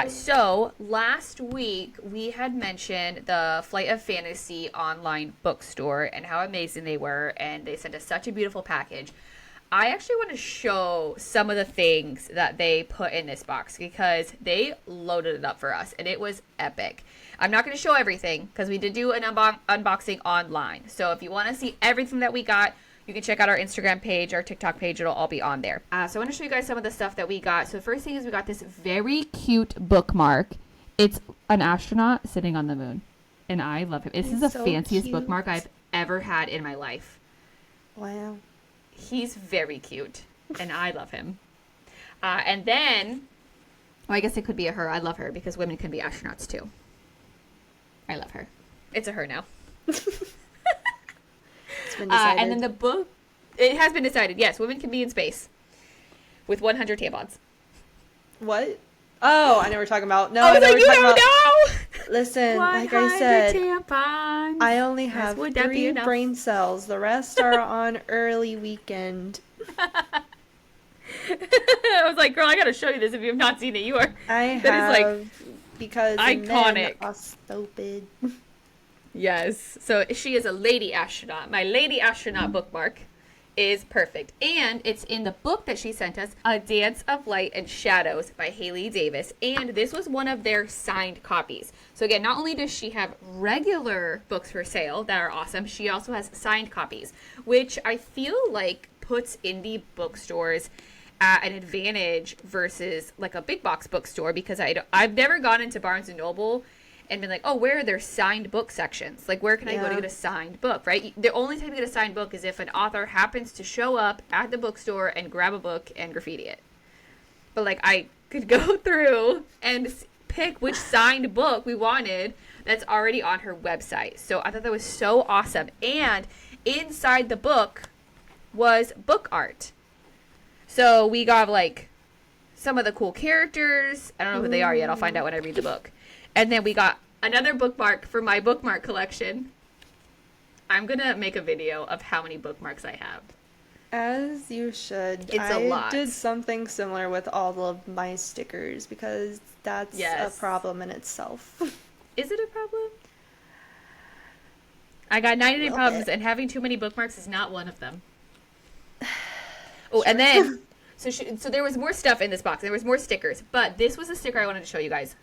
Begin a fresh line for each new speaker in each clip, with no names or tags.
So last week we had mentioned the Flight of Fantasy online bookstore and how amazing they were, and they sent us such a beautiful package. I actually want to show some of the things that they put in this box because they loaded it up for us, and it was epic. I'm not going to show everything because we did do an unboxing online. So if you want to see everything that we got, you can check out our Instagram page, our TikTok page. It'll all be on there. So I want to show you guys some of the stuff that we got. So the first thing is we got this very cute bookmark. It's an astronaut sitting on the moon. And I love him. This is the fanciest cute bookmark I've ever had in my life.
Wow.
He's very cute. And I love him. And then, well, I guess it could be a her. I love her because women can be astronauts too. I love her. It's a her now. And then the book, it has been decided. Yes, women can be in space with 100 tampons.
What? Oh, I know what we're talking about. No,
I
know
like,
what
you
we're talking
don't
about.
know.
Listen, like I said,
tampons.
I only have 3 brain cells. The rest are on early weekend.
I was like, girl, I gotta show you this if you have not seen it. You are.
That
is
like because
iconic.
Men are stupid.
Yes. So she is a lady astronaut. My lady astronaut bookmark is perfect. And it's in the book that she sent us, A Dance of Light and Shadows by Haley Davis. And this was one of their signed copies. So again, not only does she have regular books for sale that are awesome, she also has signed copies, which I feel like puts indie bookstores at an advantage versus like a big box bookstore, because I've never gone into Barnes & Noble and been like, oh, where are their signed book sections? Like, where can I go to get a signed book, right? The only time you get a signed book is if an author happens to show up at the bookstore and grab a book and graffiti it. But, like, I could go through and pick which signed book we wanted that's already on her website. So I thought that was so awesome. And inside the book was book art. So we got, like, some of the cool characters. I don't know who they are yet. I'll find out when I read the book. And then we got another bookmark for my bookmark collection. I'm going to make a video of how many bookmarks I have.
As you should.
It's a lot.
I did something similar with all of my stickers because that's a problem in itself.
Is it a problem? I got 99 problems, and having too many bookmarks is not one of them. Oh, and then, so there was more stuff in this box. There was more stickers, but this was a sticker I wanted to show you guys.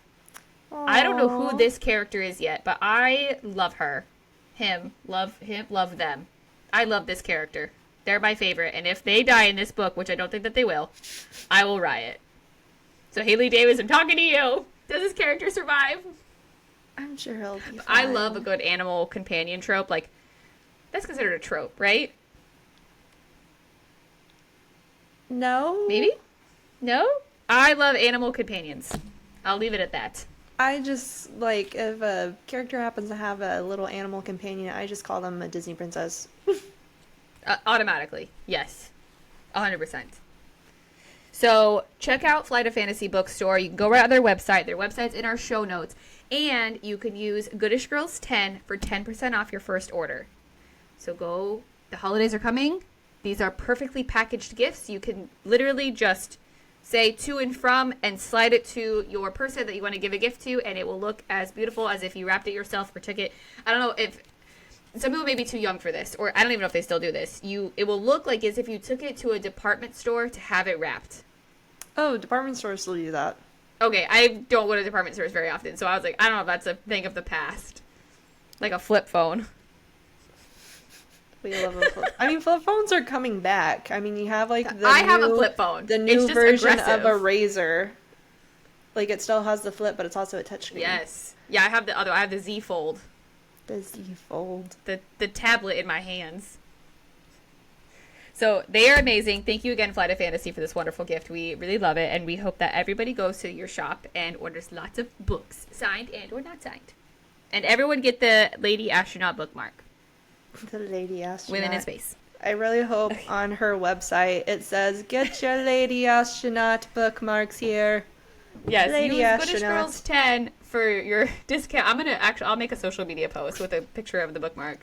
Aww. I don't know who this character is yet, but I love her. Love them. I love this character. They're my favorite, and if they die in this book, which I don't think that they will, I will riot. So Haley Davis, I'm talking to you. Does this character survive?
I'm sure he'll be fine.
I love a good animal companion trope. Like, that's considered a trope, right?
No.
Maybe? No? I love animal companions. I'll leave it at that.
I just, like, if a character happens to have a little animal companion, I just call them a Disney princess.
Automatically. Yes. 100%. So, check out Flight of Fantasy Bookstore. You can go right on their website. Their website's in our show notes. And you can use goodishgirls10 for 10% off your first order. So go. The holidays are coming. These are perfectly packaged gifts. You can literally just say to and from and slide it to your person that you want to give a gift to, and it will look as beautiful as if you wrapped it yourself or took it. I don't know if some people may be too young for this, or I don't even know if they still do this. It will look like as if you took it to a department store to have it wrapped.
Oh, department stores still do that.
Okay, I don't go to department stores very often, so I was like, I don't know if that's a thing of the past. Like a flip phone.
We love a flip. I mean, flip phones are coming back. I mean, you have like
I have a flip phone.
The new version of a Razor. Like, it still has the flip, but it's also a touchscreen.
Yes. Yeah, I have the other. I have the Z Fold.
The Z Fold.
The tablet in my hands. So they are amazing. Thank you again, Flight of Fantasy, for this wonderful gift. We really love it, and we hope that everybody goes to your shop and orders lots of books, signed and or not signed. And everyone get the Lady Astronaut bookmark.
The Lady Astronaut.
Women in Space.
I really hope on her website it says, get your Lady Astronaut bookmarks here.
Yes,
Lady
use
Astronaut.
Goodish Girls 10 for your discount. I'll make a social media post with a picture of the bookmark.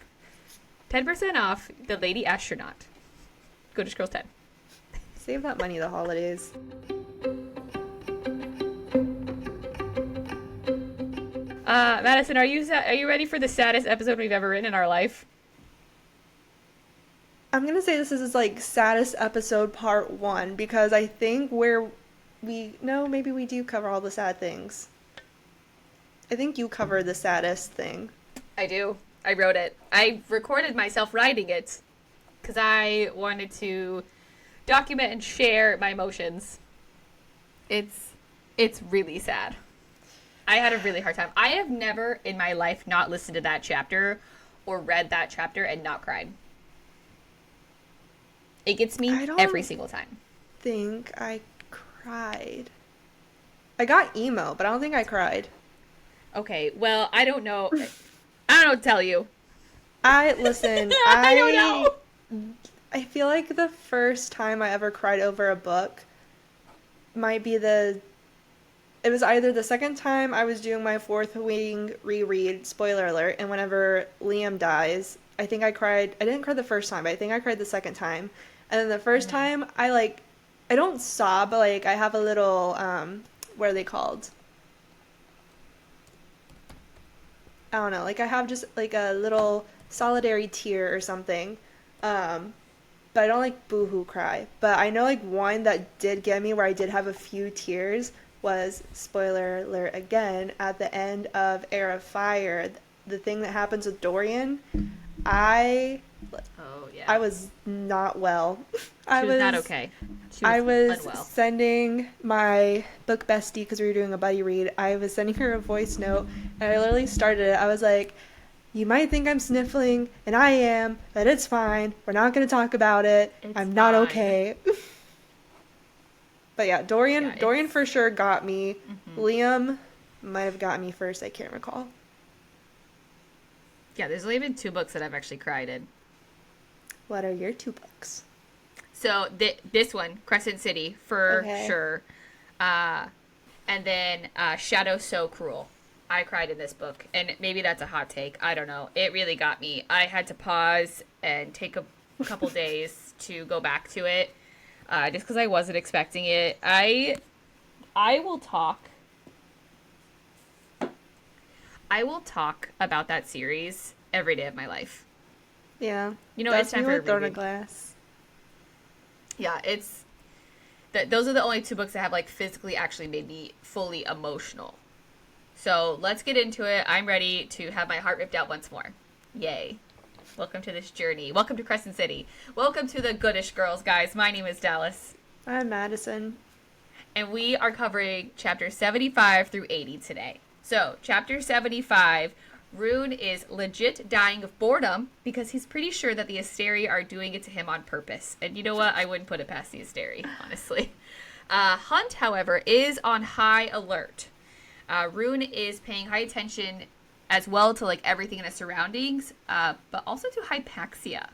10% off the Lady Astronaut. Goodish Girls 10.
Save that money the holidays.
Madison, are you ready for the saddest episode we've ever written in our life?
I'm gonna say this is like saddest episode part 1 because I think maybe we do cover all the sad things. I think you cover the saddest thing.
I do. I wrote it. I recorded myself writing it because I wanted to document and share my emotions. It's really sad. I had a really hard time. I have never in my life not listened to that chapter or read that chapter and not cried. It gets me every single time.
I think I cried. I got emo, but I don't think I cried.
Okay, well, I don't know. I don't know what to tell you.
I
don't know.
I feel like the first time I ever cried over a book might be it was either the second time I was doing my Fourth Wing reread, spoiler alert, and whenever Liam dies, I think I cried. I didn't cry the first time, but I think I cried the second time. And then the first time, I don't sob, but like I have a little, what are they called? I don't know, like I have just like a little solitary tear or something. But I don't like boohoo cry. But I know like one that did get me where I did have a few tears was, spoiler alert again, at the end of Heir of Fire. The thing that happens with Dorian, I was not well.
She was not okay.
I was
unwell.
sending my book bestie, because we were doing a buddy read, I was sending her a voice note, and I literally started it. I was like, you might think I'm sniffling, and I am, but it's fine. We're not going to talk about it. I'm not okay. But yeah, Dorian for sure got me. Mm-hmm. Liam might have got me first. I can't recall.
Yeah, there's only been 2 books that I've actually cried in.
What are your 2 books?
So this one, Crescent City, for sure. And then Shadow So Cruel. I cried in this book. And maybe that's a hot take. I don't know. It really got me. I had to pause and take a couple days to go back to it. Just because I wasn't expecting it. I will talk about that series every day of my life.
Yeah.
You know, it's time for a
Throne
reread.
of Glass.
Yeah, those are the only 2 books that have like physically actually made me fully emotional. So let's get into it. I'm ready to have my heart ripped out once more. Yay. Welcome to this journey. Welcome to Crescent City. Welcome to the Goodish Girls, guys. My name is Dallas.
I'm Madison.
And we are covering chapters 75 through 80 today. So, chapter 75, Rune is legit dying of boredom because he's pretty sure that the Asteri are doing it to him on purpose. And you know what? I wouldn't put it past the Asteri, honestly. Hunt, however, is on high alert. Rune is paying high attention as well to like everything in his surroundings, but also to Hypaxia.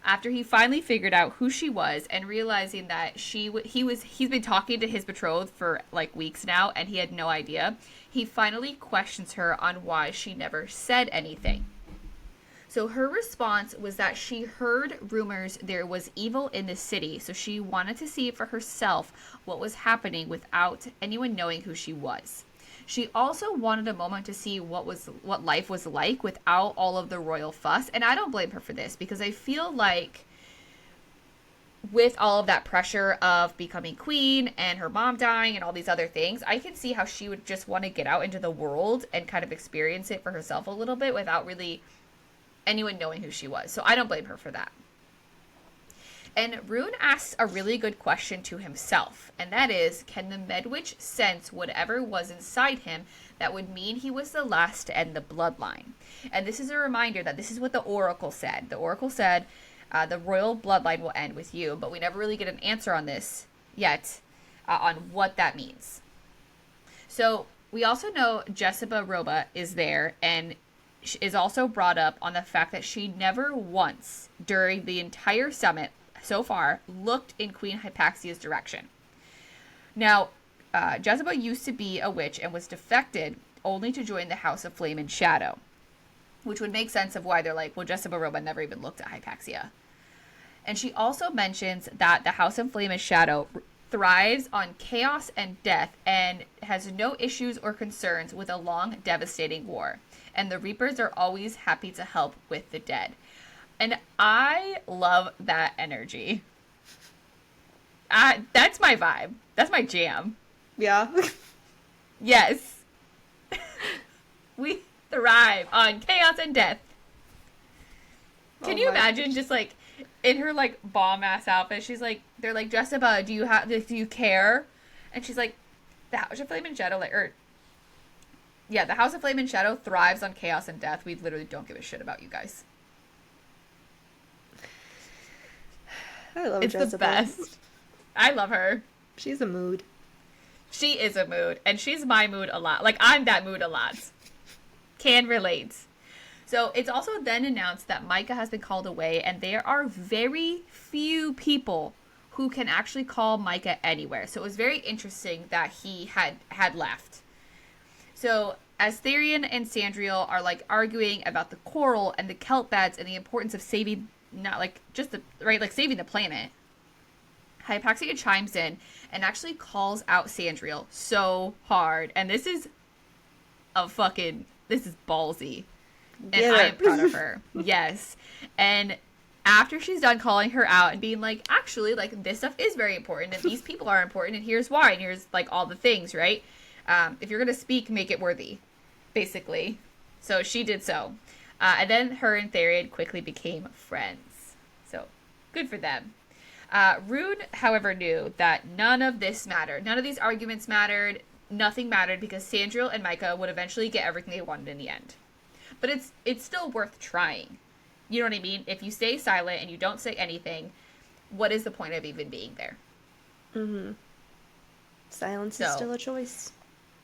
After he finally figured out who she was and realizing that he's been talking to his betrothed for like weeks now and he had no idea, he finally questions her on why she never said anything. So her response was that she heard rumors there was evil in the city, so she wanted to see for herself what was happening without anyone knowing who she was. She also wanted a moment to see what life was like without all of the royal fuss. And I don't blame her for this because I feel like with all of that pressure of becoming queen and her mom dying and all these other things, I can see how she would just want to get out into the world and kind of experience it for herself a little bit without really anyone knowing who she was. So I don't blame her for that. And Rune asks a really good question to himself, and that is, can the Medwitch sense whatever was inside him that would mean he was the last to end the bloodline? And this is a reminder that this is what the Oracle said. The Oracle said, the royal bloodline will end with you, but we never really get an answer on this yet, on what that means. So we also know Jessica Roba is there, and is also brought up on the fact that she never once, during the entire summit, so far, looked in Queen Hypaxia's direction. Now, Jezebel used to be a witch and was defected only to join the House of Flame and Shadow, which would make sense of why they're like, well, Jezebel Roba never even looked at Hypaxia. And she also mentions that the House of Flame and Shadow thrives on chaos and death and has no issues or concerns with a long, devastating war. And the Reapers are always happy to help with the dead. And I love that energy. That's my vibe. That's my jam.
Yeah.
Yes. We thrive on chaos and death. Can you imagine just like in her like bomb ass outfit? She's like, they're like, Jessica, do you care? And she's like, the House of Flame and Shadow, the House of Flame and Shadow thrives on chaos and death. We literally don't give a shit about you guys.
I love
it's
Jessica.
The best. I love her.
She's a mood.
She is a mood, and she's my mood a lot. Like, I'm that mood a lot. Can relate. So it's also then announced that Micah has been called away, and there are very few people who can actually call Micah anywhere. So it was very interesting that he had left. So Astharion and Sandriel are like arguing about the coral and the kelp beds and the importance of saving, not like just the right, like saving the planet. Hypaxia chimes in and actually calls out Sandriel so hard, and this is ballsy. And I am proud of her. Yes. And after she's done calling her out and being like, actually, like, this stuff is very important, and these people are important, and here's why, and here's, like, all the things, right? If you're going to speak, make it worthy, basically. So she did so. And then her and Therion quickly became friends. So, good for them. Rune, however, knew that none of this mattered. None of these arguments mattered. Nothing mattered because Sandriel and Micah would eventually get everything they wanted in the end. But it's still worth trying. You know what I mean? If you stay silent and you don't say anything, what is the point of even being there?
Mm-hmm. Silence is still a choice.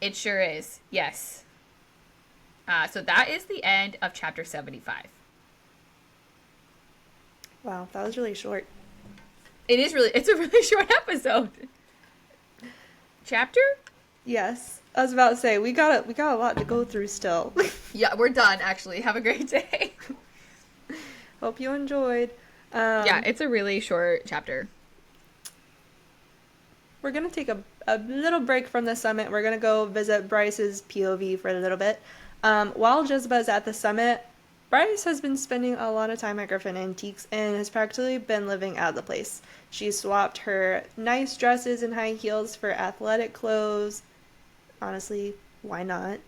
It sure is. Yes. So that is the end of chapter 75.
Wow, that was really short.
It's a really short episode. Chapter?
Yes. I was about to say, we got a lot to go through still.
Yeah, we're done, actually. Have a great day.
Hope you enjoyed.
Yeah, it's a really short chapter.
We're going to take a little break from the summit. We're going to go visit Bryce's POV for a little bit. While Jezebel is at the summit, Bryce has been spending a lot of time at Griffin Antiques and has practically been living out of the place. She swapped her nice dresses and high heels for athletic clothes. Honestly, why not?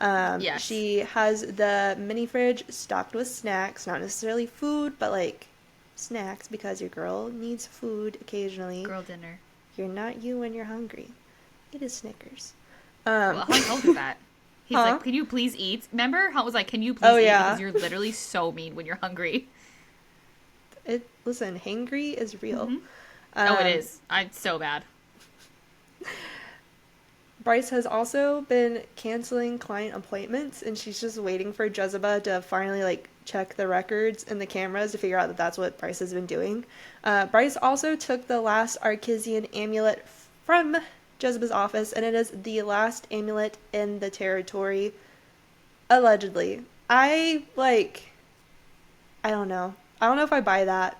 Yes.
She has the mini fridge stocked with snacks, not necessarily food, but like snacks because your girl needs food occasionally.
Girl dinner.
You're not you when you're hungry. It is Snickers.
Well, Hunt told her that. He's like, can you please eat? Remember? Hunt was like, can you please eat? Because you're literally so mean when you're hungry.
Listen, hangry is real.
Mm-hmm. It is. I'm so bad.
Bryce has also been canceling client appointments, and she's just waiting for Jezebel to finally like check the records and the cameras to figure out that that's what Bryce has been doing. Bryce also took the last Archesian amulet from Jezebel's office, and it is the last amulet in the territory, allegedly. I don't know. I don't know if I buy that.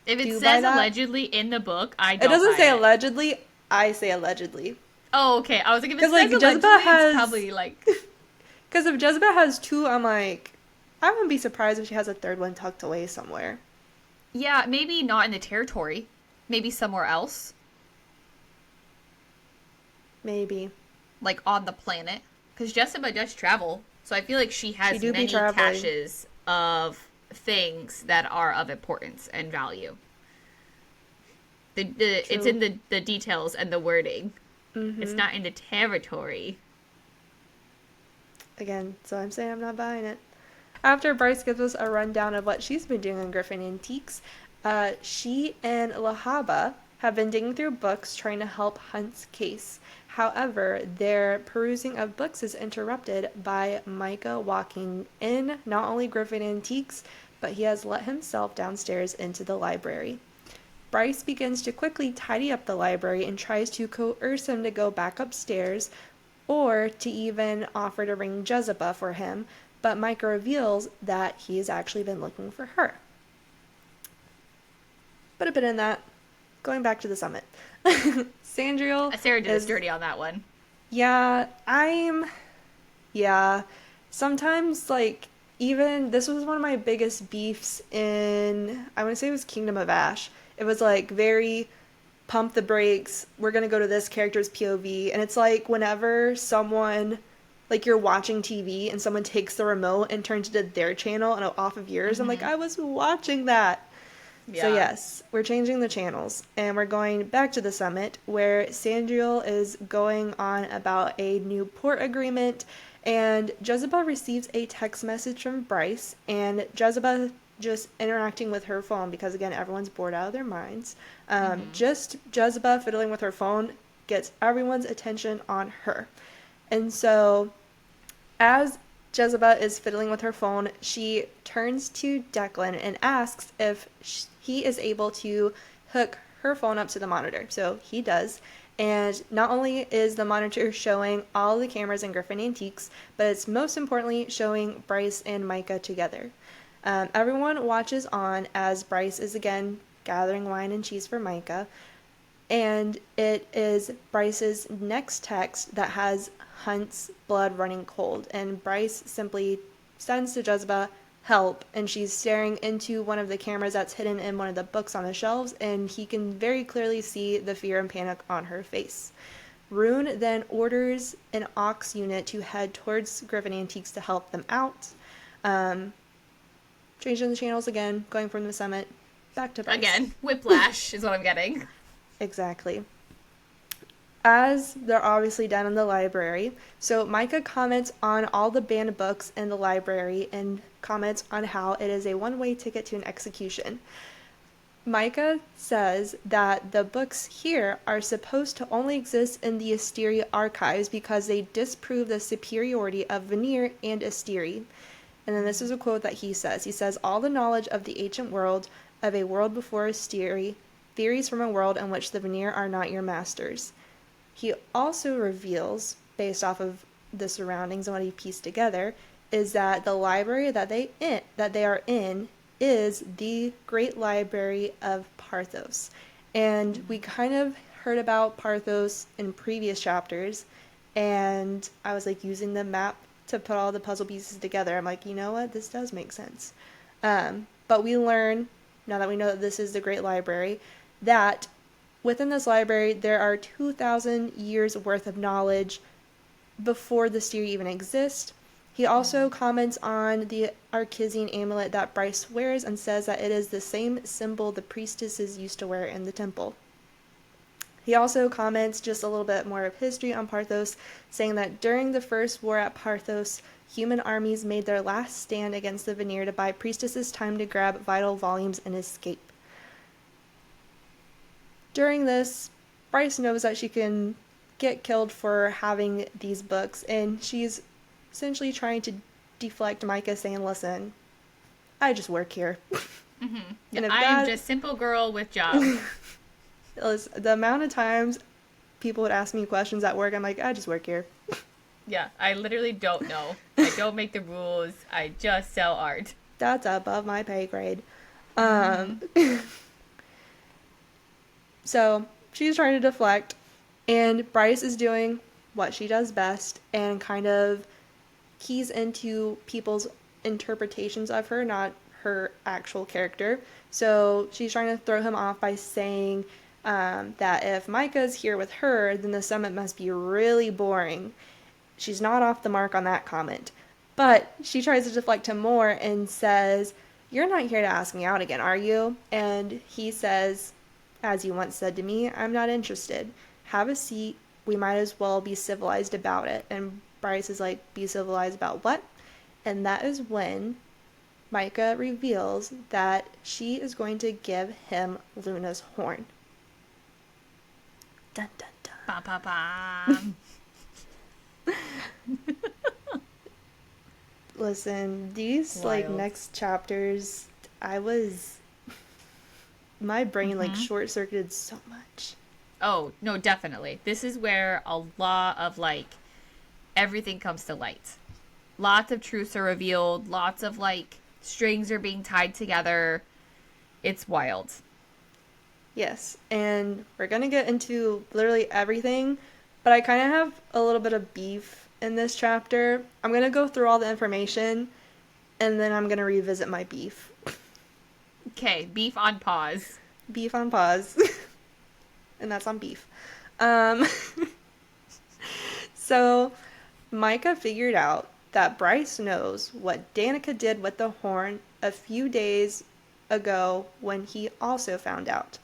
If it says allegedly in the book, I don't.
It doesn't say
it.
allegedly. I say allegedly.
Oh, okay. I was like, if it says
like,
allegedly,
it's
probably like.
Because if Jezebel has two, I'm like, I wouldn't be surprised if she has a third one tucked away somewhere.
Yeah, maybe not in the territory. Maybe somewhere else.
Maybe.
Like on the planet. Because Jessica does travel. So I feel like she has many caches of things that are of importance and value. It's in the details and the wording. Mm-hmm. It's not in the territory.
Again, so I'm saying I'm not buying it. After Bryce gives us a rundown of what she's been doing in Griffin Antiques, she and Lahaba have been digging through books trying to help Hunt's case. However, their perusing of books is interrupted by Micah walking in not only Griffin Antiques, but he has let himself downstairs into the library. Bryce begins to quickly tidy up the library and tries to coerce him to go back upstairs or to even offer to ring Jezebel for him, but Micah reveals that he has actually been looking for her. But a bit in that. going back to the summit. Sandriel
Sarah did us
is,
dirty on that one.
yeah, yeah. Sometimes, like, even, this was one of my biggest beefs in, I want to say it was Kingdom of Ash. It was, like, very pump the brakes, we're gonna go to this character's POV, and it's like whenever someone, like you're watching TV and someone takes the remote and turns it to their channel and off of yours, I'm like, I was watching that.
Yeah.
So yes, we're changing the channels, and we're going back to the summit, where Sandriel is going on about a new port agreement, and Jezebel receives a text message from Bryce, and Jezebel just interacting with her phone, because again, everyone's bored out of their minds. Just Jezebel fiddling with her phone gets everyone's attention on her. And so, as Jezebel is fiddling with her phone, she turns to Declan and asks if he is able to hook her phone up to the monitor. So he does. And not only is the monitor showing all the cameras in Griffin Antiques, but it's most importantly showing Bryce and Micah together. Everyone watches on as Bryce is again gathering wine and cheese for Micah. And it is Bryce's next text that has Hunt's blood running cold. And Bryce simply sends to Jezebel, help. And she's staring into one of the cameras that's hidden in one of the books on the shelves. And he can very clearly see the fear and panic on her face. Rune then orders an aux unit to head towards Griffin Antiques to help them out. Changing the channels again, going from the summit back to Bryce.
Again, whiplash is what I'm getting.
Exactly. As they're obviously down in the library, so Micah comments on all the banned books in the library and comments on how it is a one-way ticket to an execution. Micah says that the books here are supposed to only exist in the Asteri archives because they disprove the superiority of Vanir and Asteri. And then this is a quote that he says. He says, all the knowledge of the ancient world, of a world before Asteri, theories from a world in which the Vanir are not your masters. He also reveals, based off of the surroundings and what he pieced together, is that the library that they are in is the Great Library of Parthos. And we kind of heard about Parthos in previous chapters, and I was like using the map to put all the puzzle pieces together. I'm like, you know what, this does make sense. But we learn, now that we know that this is the Great Library, that within this library there are 2,000 years worth of knowledge before the Asteri even exist. He also comments on the Archesian amulet that Bryce wears and says that it is the same symbol the priestesses used to wear in the temple. He also comments just a little bit more of history on Parthos, saying that during the first war at Parthos, human armies made their last stand against the Vanir to buy priestesses time to grab vital volumes and escape. During this, Bryce knows that she can get killed for having these books, and she's essentially trying to deflect Micah, saying, listen, I just work here.
Mm-hmm.
And
I'm just simple girl with job.
The amount of times people would ask me questions at work, I'm like, I just work here.
Yeah, I literally don't know. I don't make the rules. I just sell art.
That's above my pay grade. So she's trying to deflect, and Bryce is doing what she does best and kind of keys into people's interpretations of her, not her actual character. So she's trying to throw him off by saying that if Micah's here with her, then the summit must be really boring. She's not off the mark on that comment. But she tries to deflect him more and says, you're not here to ask me out again, are you? And he says, as you once said to me, I'm not interested. Have a seat. We might as well be civilized about it. And Bryce is like, be civilized about what? And that is when Micah reveals that she is going to give him Luna's horn. Dun dun dun.
Ba ba ba.
Listen, these
Wild.
next chapters, my brain short-circuited so much.
Oh, no, definitely. This is where a lot of everything comes to light. Lots of truths are revealed, lots of strings are being tied together. It's wild.
Yes, and we're gonna get into literally everything, but I kind of have a little bit of beef in this chapter. I'm gonna go through all the information, and then I'm gonna revisit my beef.
Okay, beef on pause.
Beef on pause. And that's on beef. Um, so Micah figured out that Bryce knows what Danica did with the horn a few days ago when he also found out.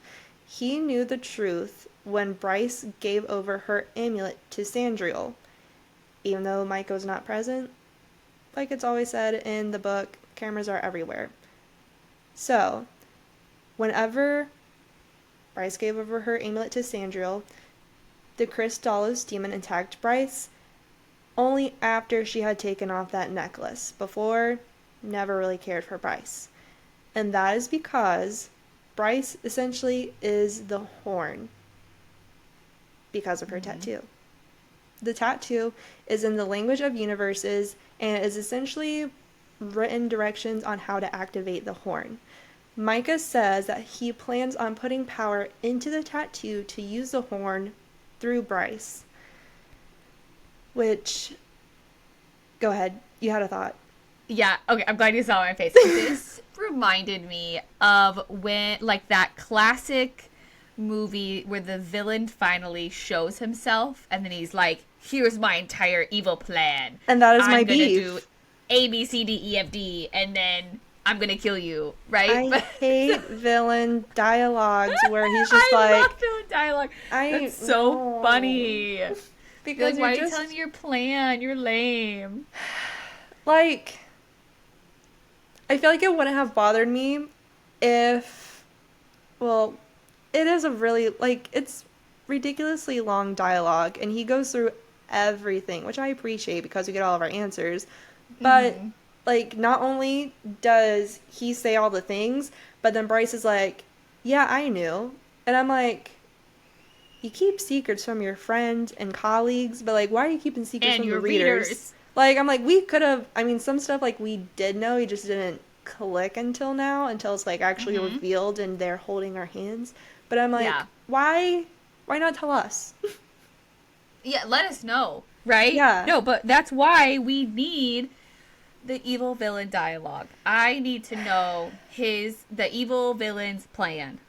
He knew the truth when Bryce gave over her amulet to Sandriel. Even though Micah was not present, like it's always said in the book, cameras are everywhere. So, whenever Bryce gave over her amulet to Sandriel, the Crystallos demon attacked Bryce only after she had taken off that necklace. Before, never really cared for Bryce. And that is because Bryce essentially is the horn because of her tattoo. The tattoo is in the language of universes and is essentially written directions on how to activate the horn. Micah says that he plans on putting power into the tattoo to use the horn through Bryce. Which, go ahead, you had a thought.
Yeah, okay, I'm glad you saw my face. This reminded me of when, like, that classic movie where the villain finally shows himself and then he's like, here's my entire evil plan.
And that is my
I'm gonna
beef.
do A, B, C, D, E, F, D, and then I'm gonna kill you, right?
I hate villain dialogues where he's just
I
like,
love villain dialogue. That's so
know.
funny.
Because
Like, why
you're
are you
just
telling me your plan? You're lame.
like, I feel like it wouldn't have bothered me if, well, it is a really, like, it's ridiculously long dialogue, and he goes through everything, which I appreciate because we get all of our answers. But, like, not only does he say all the things, but then Bryce is like, yeah, I knew. And I'm like, you keep secrets from your friends and colleagues, but, like, why are you keeping secrets
And
from
your
the readers?
readers.
Like, I'm like, we could have, I mean, some stuff, like, we did know, he just didn't click until now, until it's, like, actually revealed and they're holding our hands. But I'm like,
Yeah.
why not tell us?
Yeah, let us know, right?
Yeah.
No, but that's why we need the evil villain dialogue. I need to know the evil villain's plan.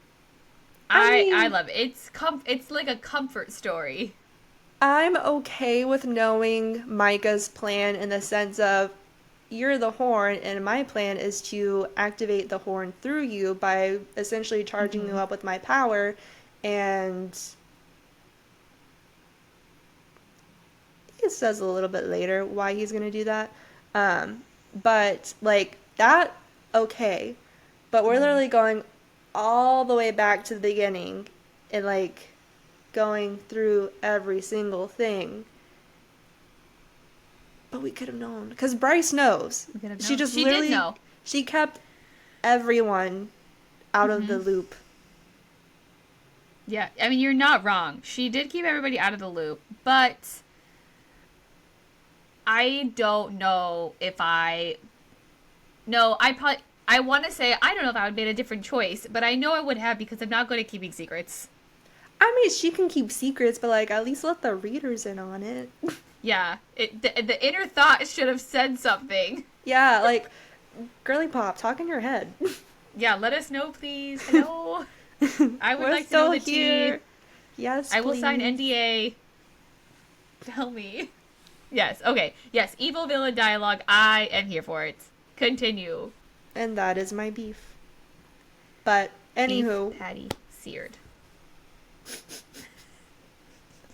I love it. It's like a comfort story.
I'm okay with knowing Micah's plan in the sense of, you're the horn, and my plan is to activate the horn through you by essentially charging you up with my power, and he says a little bit later why he's going to do that. But, like, that, okay. But we're literally going all the way back to the beginning and, like, going through every single thing. But we could have known. Because Bryce knows. She just
She
literally,
did know.
she kept everyone out of the loop.
Yeah, I mean, you're not wrong. She did keep everybody out of the loop, but I don't know if I... No, I want to say, I don't know if I would have made a different choice, but I know I would have because I'm not good at keeping secrets.
I mean, she can keep secrets, but, like, at least let the readers in on it.
Yeah, the inner thought should have said something.
Yeah, like, girly pop, talk in your head.
Yeah, let us know, please. Hello. I would
We're
like to know the
still here.
tea.
Yes,
I will sign
please.
NDA. Tell me. Yes, okay. Yes, evil villain dialogue. I am here for it. Continue.
And that is my beef. But, anywho.
Beef patty seared.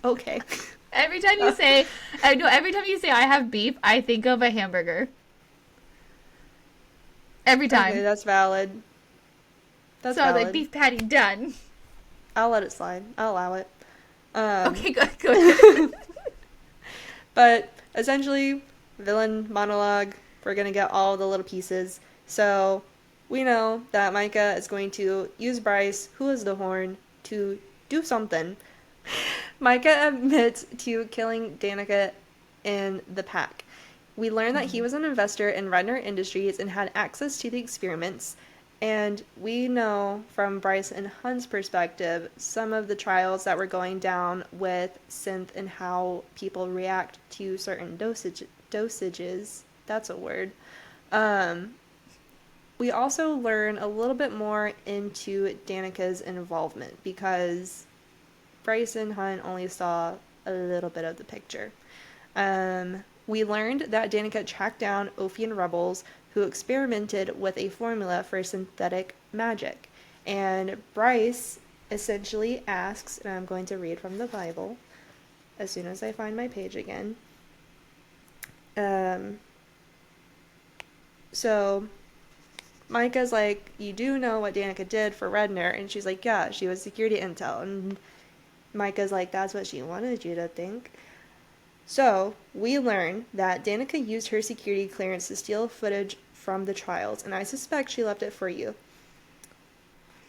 Okay.
Every time you say, every time you say I have beef, I think of a hamburger. Every time.
Okay, that's valid. That's
So I was
valid.
like, beef patty done.
I'll let it slide. I'll allow it.
Okay, good.
But essentially, villain monologue. We're gonna get all the little pieces. So we know that Micah is going to use Bryce, who is the horn, to do something. Micah admits to killing Danica in the pack. We learn that he was an investor in Redner Industries and had access to the experiments. And we know from Bryce and Hunt's perspective some of the trials that were going down with synth and how people react to certain dosages. That's a word. We also learn a little bit more into Danica's involvement because Bryce and Hunt only saw a little bit of the picture. We learned that Danica tracked down Ophian rebels who experimented with a formula for synthetic magic. And Bryce essentially asks, and I'm going to read from the Bible as soon as I find my page again. So Micah's like, you do know what Danica did for Redner? And she's like, yeah, she was security intel. And Micah's like, that's what she wanted you to think. So, we learn that Danica used her security clearance to steal footage from the trials, and I suspect she left it for you.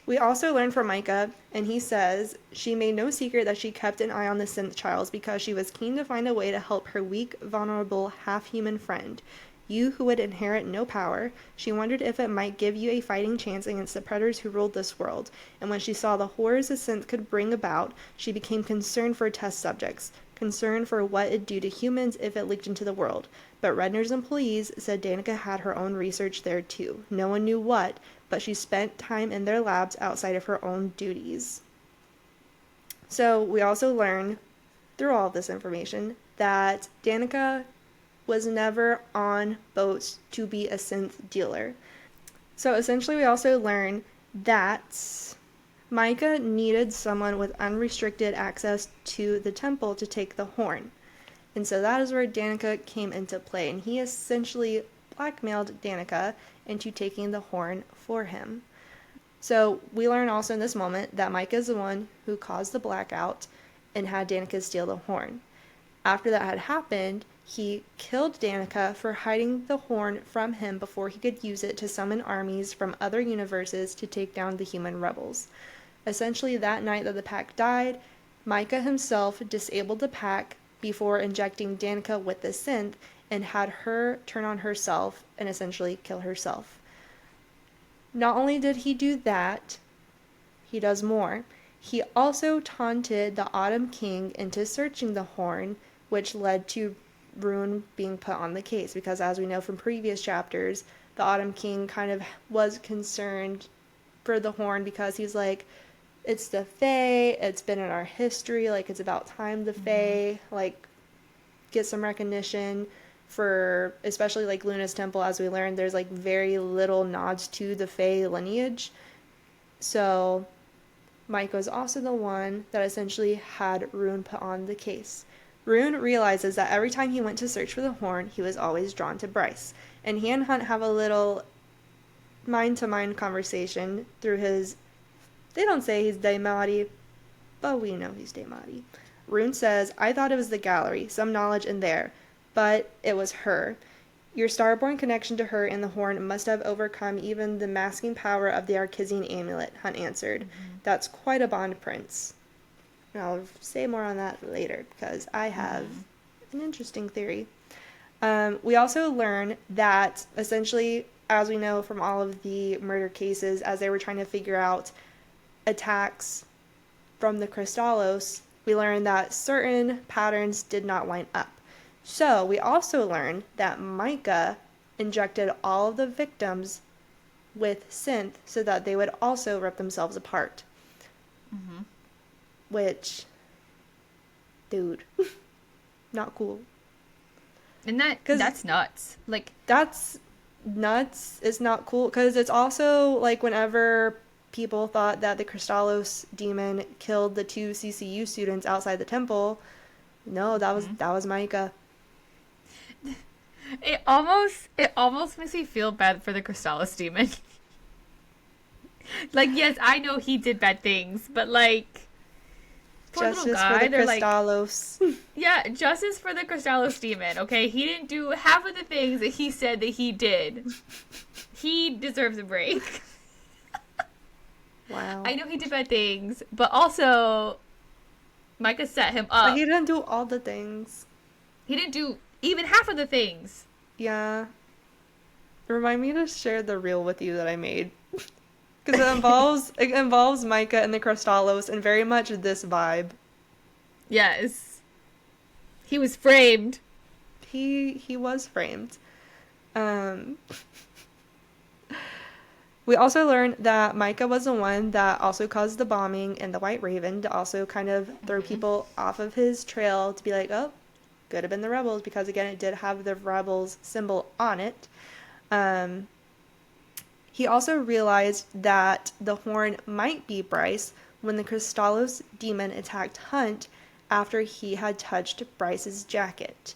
We also learn from Micah, and he says she made no secret that she kept an eye on the synth trials because she was keen to find a way to help her weak, vulnerable, half-human friend. You who would inherit no power, she wondered if it might give you a fighting chance against the predators who ruled this world, and when she saw the horrors the synth could bring about, she became concerned for test subjects, concerned for what it'd do to humans if it leaked into the world. But Redner's employees said Danica had her own research there too. No one knew what, but she spent time in their labs outside of her own duties. So we also learn, through all of this information, that Danica was never on boats to be a synth dealer. So essentially we also learn that Micah needed someone with unrestricted access to the temple to take the horn. And so that is where Danica came into play, and he essentially blackmailed Danica into taking the horn for him. So we learn also in this moment that Micah is the one who caused the blackout and had Danica steal the horn. After that had happened, he killed Danica for hiding the horn from him before he could use it to summon armies from other universes to take down the human rebels. Essentially, that night that the pack died, Micah himself disabled the pack before injecting Danica with the synth and had her turn on herself and essentially kill herself. Not only did he do that, he does more. He also taunted the Autumn King into searching the horn, which led to Rune being put on the case, because as we know from previous chapters, the Autumn King kind of was concerned for the horn because he's like, it's the Fae, it's been in our history, like it's about time the Fae like get some recognition for, especially like Luna's temple. As we learned, there's like very little nods to the Fae lineage. So Mike was also the one that essentially had Rune put on the case. Rune realizes that every time he went to search for the horn, he was always drawn to Bryce, and he and Hunt have a little mind-to-mind conversation through his, they don't say he's Daimati, but we know he's Daimati. Rune says, I thought it was the gallery, some knowledge in there, but it was her. Your starborn connection to her and the horn must have overcome even the masking power of the Archesian amulet, Hunt answered. That's quite a bond, Prince. And I'll say more on that later, because I have an interesting theory. We also learn that, essentially, as we know from all of the murder cases, as they were trying to figure out attacks from the Crystallos, we learned that certain patterns did not line up. So we also learned that Micah injected all of the victims with synth so that they would also rip themselves apart. Which, dude, not cool.
And that's nuts. Like,
that's nuts. It's not cool because it's also like whenever people thought that the Crystallos demon killed the 2 CCU students outside the temple. No, that was Micah.
It almost makes me feel bad for the Crystallis demon. Like, yes, I know he did bad things, but like, poor
Justice
little guy,
for the
they're
Crystallos.
like, yeah, justice for the Crystallis demon. Okay, he didn't do half of the things that he said that he did. He deserves a break.
Wow.
I know he did bad things, but also Micah set him up.
But he didn't do all the things.
He didn't do even half of the things.
Yeah. Remind me to share the reel with you that I made. Because it involves Micah and the Crystallos and very much this vibe.
Yes. He was framed.
He was framed. We also learned that Micah was the one that also caused the bombing in the White Raven to also kind of throw people off of his trail to be like, oh, could have been the rebels, because again, it did have the rebels symbol on it. He also realized that the horn might be Bryce when the Crystallos demon attacked Hunt after he had touched Bryce's jacket.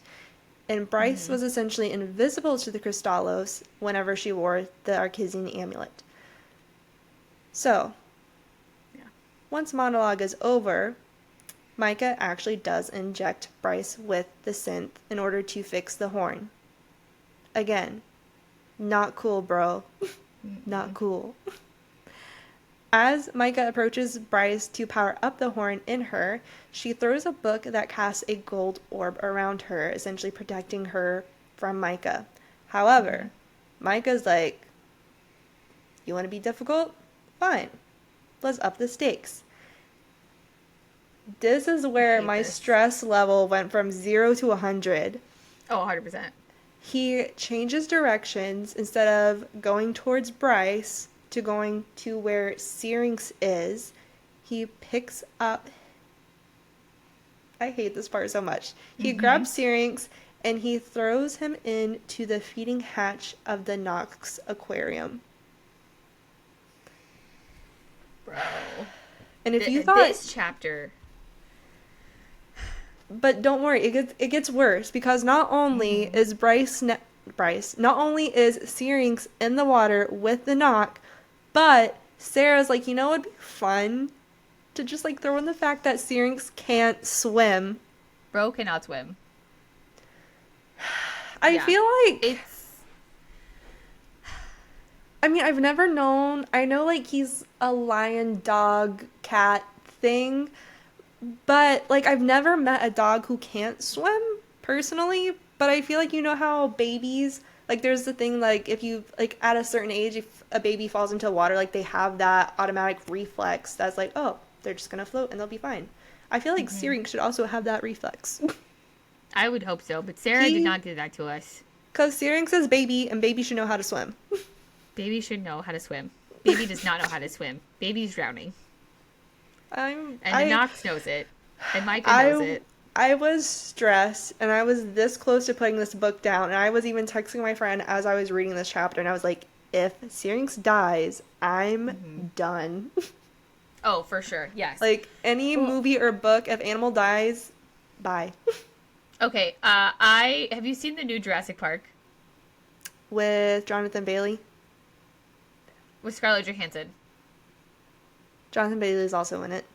And Bryce was essentially invisible to the Crystallos whenever she wore the Archesian amulet. So, once monologue is over, Micah actually does inject Bryce with the synth in order to fix the horn. Again, not cool, bro. Not cool. As Micah approaches Bryce to power up the horn in her, she throws a book that casts a gold orb around her, essentially protecting her from Micah. However, Micah's like, you want to be difficult? Fine. Let's up the stakes. This is where my stress level went from 0 to 100.
Oh, 100%.
He changes directions. Instead of going towards Bryce to going to where Syrinx is, he picks up... I hate this part so much. He grabs Syrinx and he throws him into the feeding hatch of the Nox aquarium.
Bro.
And if you thought...
This chapter...
But don't worry, it gets worse, because not only is not only is Syrinx in the water with the Nock, but Sarah's like, you know, it'd be fun to just like throw in the fact that Syrinx can't swim.
Bro cannot swim.
I feel like
it's...
I mean, I've never known. I know like he's a lion, dog, cat thing. But, like, I've never met a dog who can't swim, personally. But I feel like, you know how babies, like, there's the thing, like, if you, like, at a certain age, if a baby falls into water, like, they have that automatic reflex that's like, oh, they're just gonna float and they'll be fine. I feel like Syrinx should also have that reflex.
I would hope so, but Sarah did not do that to us.
Because Syrinx is baby, and baby should know how to swim.
Baby should know how to swim. Baby does not know how to swim. Baby's drowning. Nox knows it. And Micah knows it.
I was stressed, and I was this close to putting this book down, and I was even texting my friend as I was reading this chapter, and I was like, if Syrinx dies, I'm done.
Oh, for sure, yes.
Like, any movie or book, if animal dies, bye.
Okay, have you seen the new Jurassic Park?
With Jonathan Bailey?
With Scarlett Johansson.
Jonathan Bailey is also in it.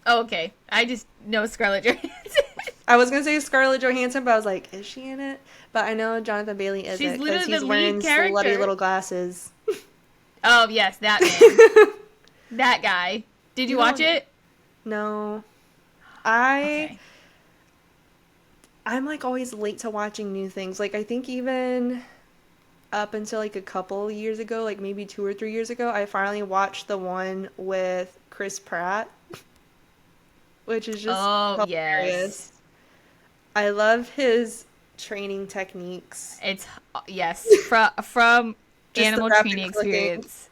Oh, okay. I just know Scarlett Johansson.
I was going to say Scarlett Johansson, but I was like, is she in it? But I know Jonathan Bailey is
She's
it,
literally
because he's
the
wearing
lead character.
slutty little glasses.
Oh, yes, that man. That guy. Did you watch it?
No.
Okay.
I'm, like, always late to watching new things. Like, I think even up until, like, a couple years ago, like, maybe 2 or 3 years ago, I finally watched the one with Chris Pratt, which is just hilarious.
Yes.
I love his training techniques.
It's, yes, from
Just
animal
the rapid
training
clicking.
experience.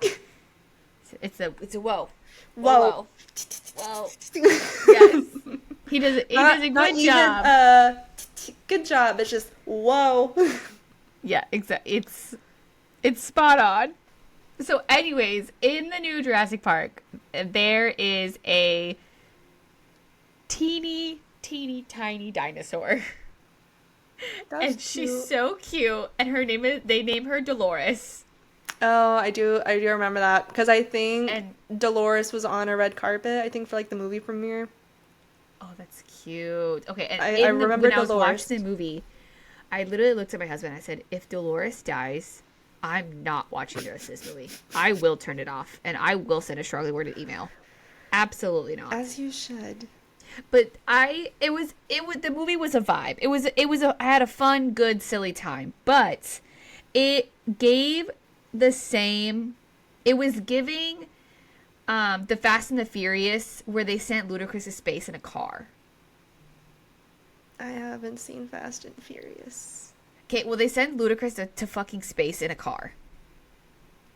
It's a whoa.
Whoa.
Whoa. Yes. He does a good job.
Good job. It's just, whoa.
Yeah, exactly. It's spot on. So anyways, in the new Jurassic Park, there is a teeny tiny dinosaur.
That's
and
cute.
she's so cute, and they name her Dolores.
Oh, I do remember that, because I think Dolores was on a red carpet, I think, for like the movie premiere.
Oh, that's cute. Okay, and
I remember
when I was
Dolores.
watching the movie, I literally looked at my husband and I said, if Dolores dies, I'm not watching the rest of this movie. I will turn it off, and I will send a strongly worded email. Absolutely not.
As you should.
But the movie was a vibe. I had a fun, good, silly time. But it gave it was giving The Fast and the Furious, where they sent Ludacris to space in a car.
I haven't seen Fast and Furious.
Okay, well, they sent Ludacris to fucking space in a car.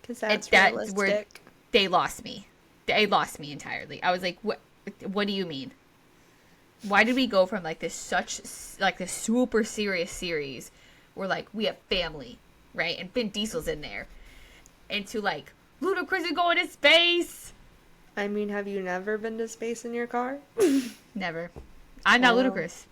Because that's
realistic.
Where
they lost me. They lost me entirely. I was like, what do you mean? Why did we go from like this super serious series where like we have family, right? And Vin Diesel's in there. Into like, Ludacris is going to space.
I mean, have you never been to space in your car?
Never. I'm not Ludacris.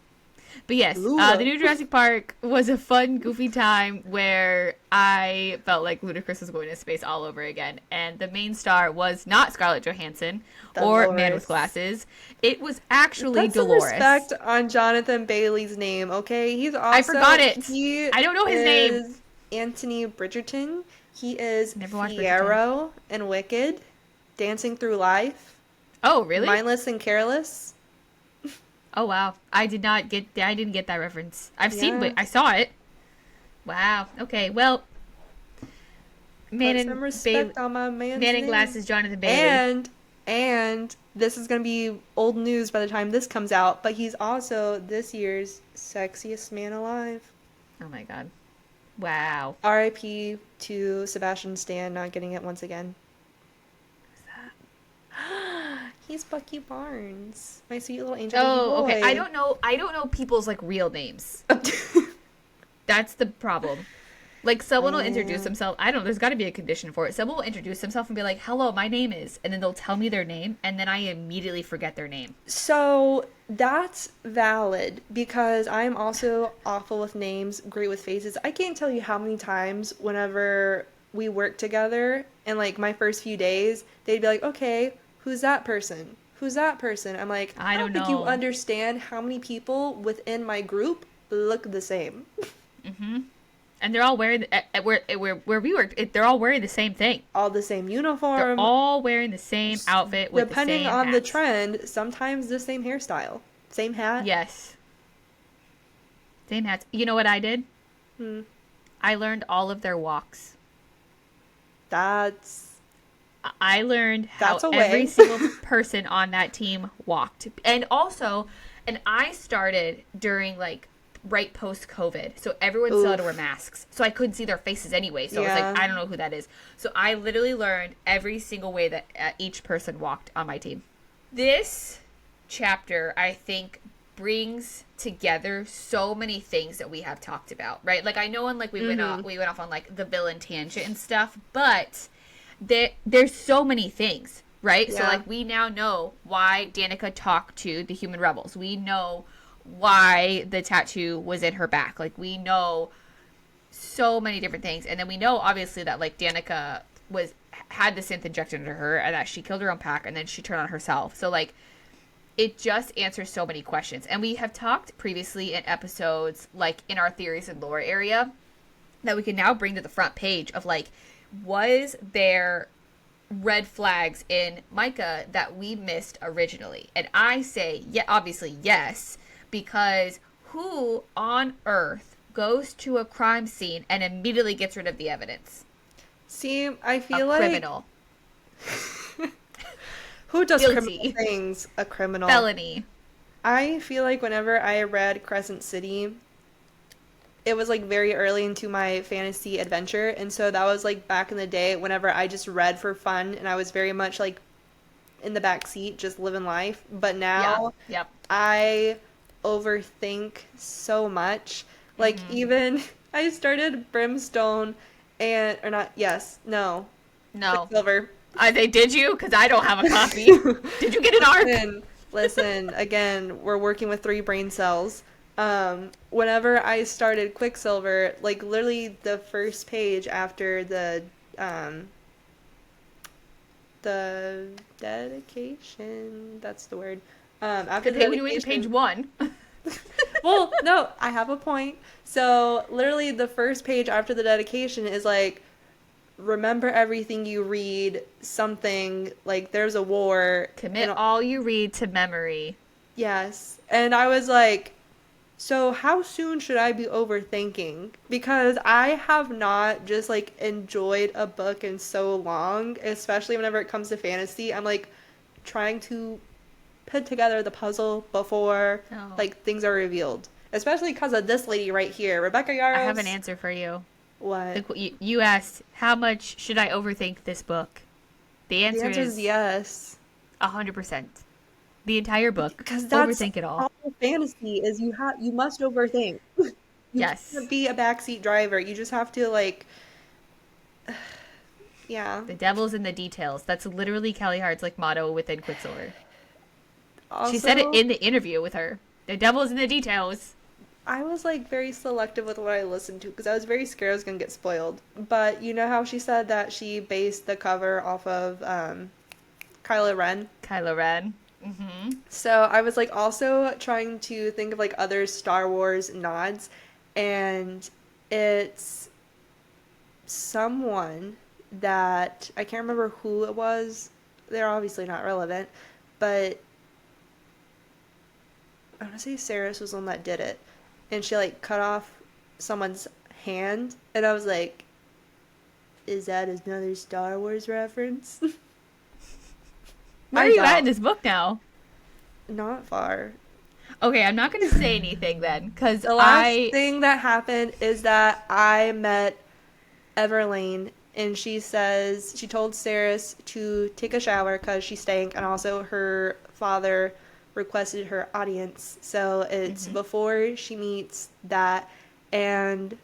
But yes, the new Jurassic Park was a fun, goofy time where I felt like Ludacris was going to space all over again. And the main star was not Scarlett Johansson or Man with Glasses. It was actually Dolores.
Put some respect on Jonathan Bailey's name, okay? He's also...
I forgot it. I don't know his name.
Anthony Bridgerton. He is
Never watched
Fiyero and Wicked. Dancing Through Life.
Oh, really?
Mindless and Careless.
Oh, wow. I didn't get that reference. I saw it. Wow. Okay, well. Man in Glasses, Jonathan Bailey.
And this is going to be old news by the time this comes out, but he's also this year's sexiest man alive.
Oh my god. Wow.
R.I.P. to Sebastian Stan not getting it once again.
Who's that?
He's Bucky Barnes, my sweet little angel.
Oh, okay. I don't know people's like real names. That's the problem. Like someone will introduce themselves. I don't know. There's got to be a condition for it. Someone will introduce themselves and be like, "Hello, my name is," and then they'll tell me their name, and then I immediately forget their name.
So that's valid because I'm also awful with names, great with faces. I can't tell you how many times whenever we work together and like my first few days, they'd be like, "Okay, who's that person? Who's that person?" I'm like, I don't think you understand how many people within my group look the same.
Mm-hmm. And they're all wearing where we worked. They're all wearing the same thing.
All the same uniform.
They're all wearing the same outfit with
depending
the same
on
hats.
the trend. Sometimes the same hairstyle, same hat.
Yes. Same hats. You know what I did? I learned all of their walks.
I
learned how every single person on that team walked, and I started during like right post COVID, so everyone still had to wear masks, so I couldn't see their faces anyway, so I was like, I don't know who that is. So I literally learned every single way that each person walked on my team. This chapter, I think, brings together so many things that we have talked about, right? Like I know, and like we went off on like the villain tangent and stuff, but there's so many things, right? Yeah. So like we now know why Danica talked to the human rebels. We know why the tattoo was in her back. Like we know so many different things, and then we know obviously that like Danica had the synth injected into her, and that she killed her own pack, and then she turned on herself. So like it just answers so many questions. And we have talked previously in episodes like in our theories and lore area that we can now bring to the front page of like, was there red flags in Micah that we missed originally? And I say obviously yes, because who on earth goes to a crime scene and immediately gets rid of the evidence?
See, I feel like...
criminal.
Who does criminal things a criminal?
Felony.
I feel like whenever I read Crescent City, it was like very early into my fantasy adventure, and so that was like back in the day whenever I just read for fun, and I was very much like in the back seat just living life. But now I overthink so much. Like even I started Brimstone Quicksilver.
Did you? Because I don't have a copy. Did you get an arc?
Listen, again, we're working with 3 brain cells. Whenever I started Quicksilver, like literally the first page after the dedication, that's the word. After the
when you went to page 1.
Well, no, I have a point. So literally the first page after the dedication is like, remember everything you read, something like there's a war.
Commit all you read to memory.
Yes. And I was like, So how soon should I be overthinking? Because I have not just like enjoyed a book in so long, especially whenever it comes to fantasy. I'm like trying to put together the puzzle before
Oh,
like things are revealed. Especially because of this lady right here, Rebecca
I have an
Yarros.
answer for you.
What?
You asked, how much should I overthink this book? The
The
answer
answer is
is
yes.
100%. The entire book.
Because that's
Overthink it all.
all fantasy is you must overthink. You can't
Yes.
be a backseat driver. You just have to like yeah.
The devil's in the details. That's literally Kelly Hart's like motto within Quicksilver. She said it
Also,
in the interview with her. The devil's in the details.
I was like very selective with what I listened to because I was very scared I was gonna get spoiled. But you know how she said that she based the cover off of Kylo Ren?
Kylo Ren. Mm-hmm.
So I was like also trying to think of like other Star Wars nods, and it's someone that I can't remember who it was. They're obviously not relevant, but I want to say Saris was the one that did it, and she like cut off someone's hand, and I was like, "Is that another Star Wars reference?"
Where
I
are you at in
doubt.
this book now?
Not far.
Okay, I'm not going to say anything then, because
The last thing that happened is that I met Everlane, and she told Saris to take a shower because she stank, and also her father requested her audience. So it's
Mhm.
before she meets that, and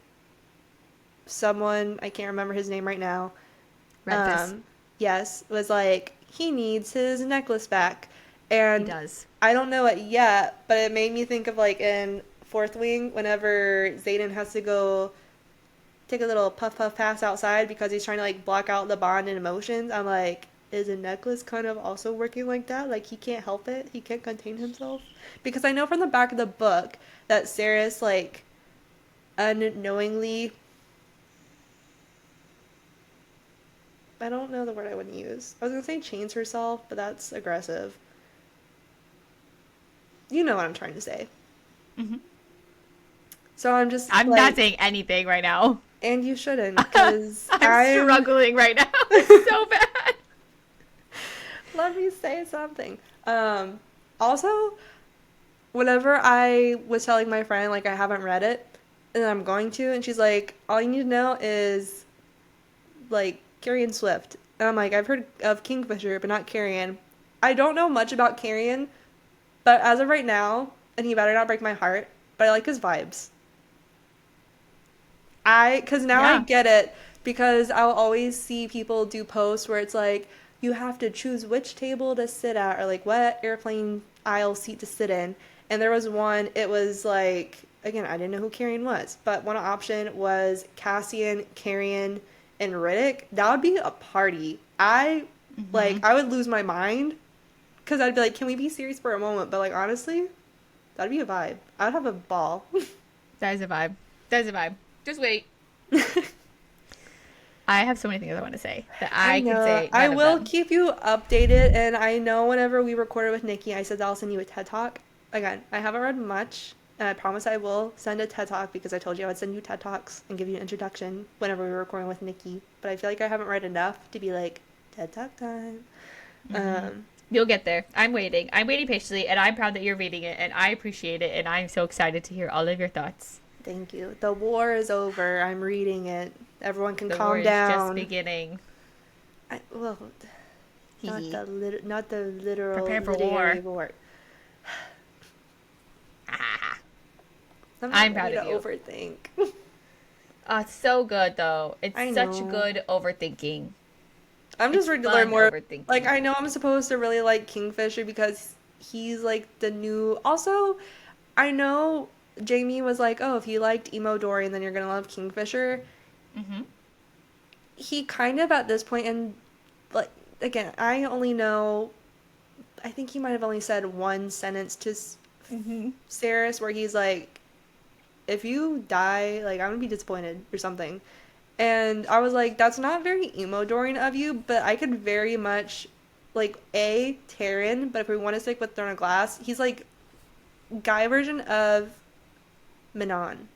someone, I can't remember his name right now,
Redfist.
um, yes, was like, he needs his necklace back.
He
And
does.
I don't know it yet, but it made me think of like in Fourth Wing, whenever Zayden has to go take a little puff puff pass outside because he's trying to like block out the bond and emotions. I'm like, is a necklace kind of also working like that? Like he can't help it. He can't contain himself. Because I know from the back of the book that Saris like unknowingly, I don't know the word I would use. I was gonna say chains herself, but that's aggressive. You know what I'm trying to say.
Hmm.
So I'm just
I'm not
like,
saying anything right now.
and you shouldn't, because
I'm
I'm.
struggling right now. It's so bad.
Let me say something. Also, whenever I was telling my friend, like, I haven't read it, and I'm going to, and she's like, all you need to know is, like, Carrion Swift. And I'm like, I've heard of Kingfisher, but not Carrion. I don't know much about Carrion, but as of right now, and he better not break my heart, but I like his vibes. Cause now I
Yeah.
get it, because I'll always see people do posts where it's like, you have to choose which table to sit at, or like what airplane aisle seat to sit in. And there was one, it was like, again, I didn't know who Carrion was, but one option was Cassian, Carrion, and Riddick. That would be a party.
Hmm.
I would lose my mind, because I'd be like, can we be serious for a moment? But like, honestly, that'd be a vibe. I'd have a ball.
That is a vibe. That is a vibe. Just wait. I have so many things I want to say that
I
I could
know.
say
I
none of
will
them.
keep you updated, and I know whenever we recorded with Nikki, I said that I'll send you a TED Talk. Again, I haven't read much, and I promise I will send a TED Talk because I told you I would send you TED Talks and give you an introduction whenever we were recording with Nikki. But I feel like I haven't read enough to be like, TED Talk time.
Hmm.
Um,
You'll get there. I'm waiting. I'm waiting patiently, and I'm proud that you're reading it, and I appreciate it, and I'm so excited to hear all of your thoughts.
Thank you. The war is over. I'm reading it. Everyone can
The war
calm
is just
down.
beginning.
Well,
Hee hee.
not the literal
Prepare for
literary
war.
war. I'm not
I'm
ready
proud
to
of you.
overthink.
Oh, it's so good though. It's
I
such
know.
good overthinking.
I'm just
It's
ready to learn
fun
more. Like,
overthinking.
I know I'm supposed to really like Kingfisher because he's like the new. Also, I know Jamie was like, oh, if you liked Emo Dory, then you're gonna love Kingfisher.
Hmm.
He kind of at this point, and like, again, I only know. I think he might have only said one sentence to
Hmm.
Saris where he's like, if you die, like, I'm gonna be disappointed or something. And I was like, that's not very emo Dorian of you, but I could very much like Taryn, but if we want to stick with Throne of Glass, he's like guy version of Manon.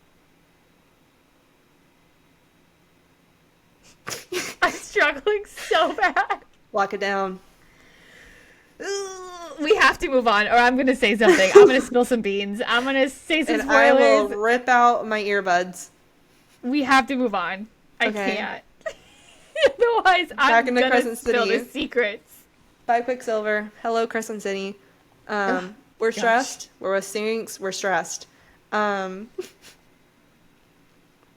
I'm struggling so bad.
Lock it down.
We have to move on, or I'm going to say something. I'm going to spill some beans. I'm going to say some
And
spoilers.
I will rip out my earbuds.
We have to move on. I
Okay.
can't. Otherwise, I'm
into
going to
Crescent
spill
City.
the secrets.
Bye, Quicksilver. Hello, Crescent City. We're stressed. We're with Syrinx. We're stressed. But